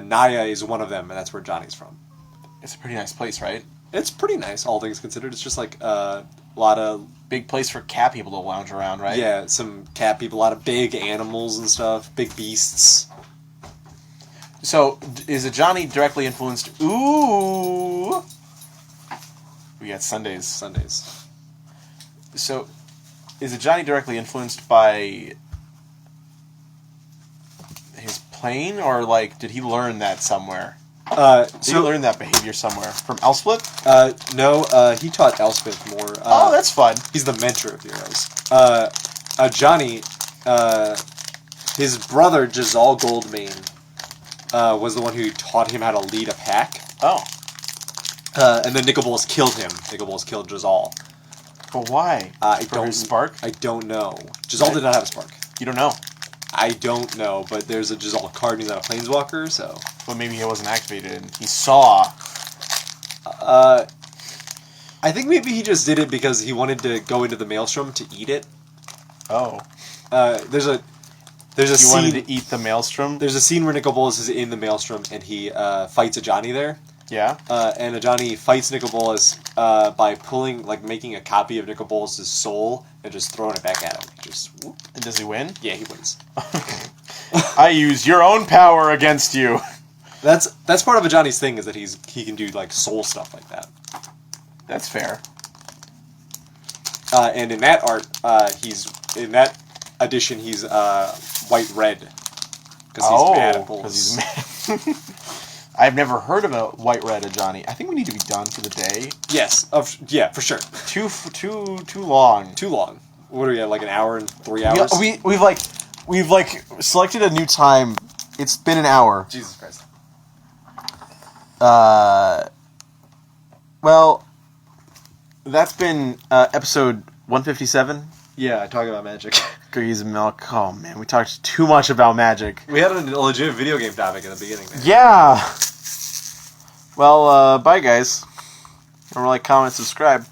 Naya is one of them, and that's where Johnny's from. It's a pretty nice place, right? It's pretty nice, all things considered. It's just A lot of big place for cat people to lounge around, right? Yeah, some cat people, a lot of big animals and stuff, big beasts. So, is Ajani directly influenced? Ooh! We got Sundays. So, is Ajani directly influenced by his plane, or, like, did he learn that somewhere? Did he learn that behavior somewhere? From Elspeth? No, he taught Elspeth more. Oh, that's fun. He's the mentor of heroes. Ajani, his brother, Jazal Goldmane, was the one who taught him how to lead a pack. Oh. And then Nicol Bolas killed him. Nicol Bolas killed Jazal. But why? For his spark? I don't know. Jazal did not have a spark. You don't know? I don't know, but there's a Jazal card and he's not a planeswalker, so... But maybe he wasn't activated and he saw... I think maybe he just did it because he wanted to go into the Maelstrom to eat it. Oh. There's a He scene... wanted to eat the Maelstrom? There's a scene where Nicol Bolas is in the Maelstrom and he fights Ajani there. Yeah? And Ajani fights Nicol Bolas by making a copy of Nicol Bolas' soul and just throwing it back at him. Just whoop. And does he win? Yeah, he wins. I use your own power against you. That's part of Ajani's thing, is that he can do like soul stuff like that. That's fair. And in that art, in that edition he's white red because he's mad at Bolas. Because he's mad. I've never heard of a white red Ajani. I think we need to be done for the day. Yes, yeah, for sure. Too long. Too long. What are we at? Like an hour and 3 hours? We've selected a new time. It's been an hour. Jesus Christ. Well, that's been episode 157. Yeah, I talk about Magic. Cookies and milk. Oh man, we talked too much about Magic. We had a legit video game topic in the beginning there. Yeah. Well, bye guys. Remember, like, comment, subscribe.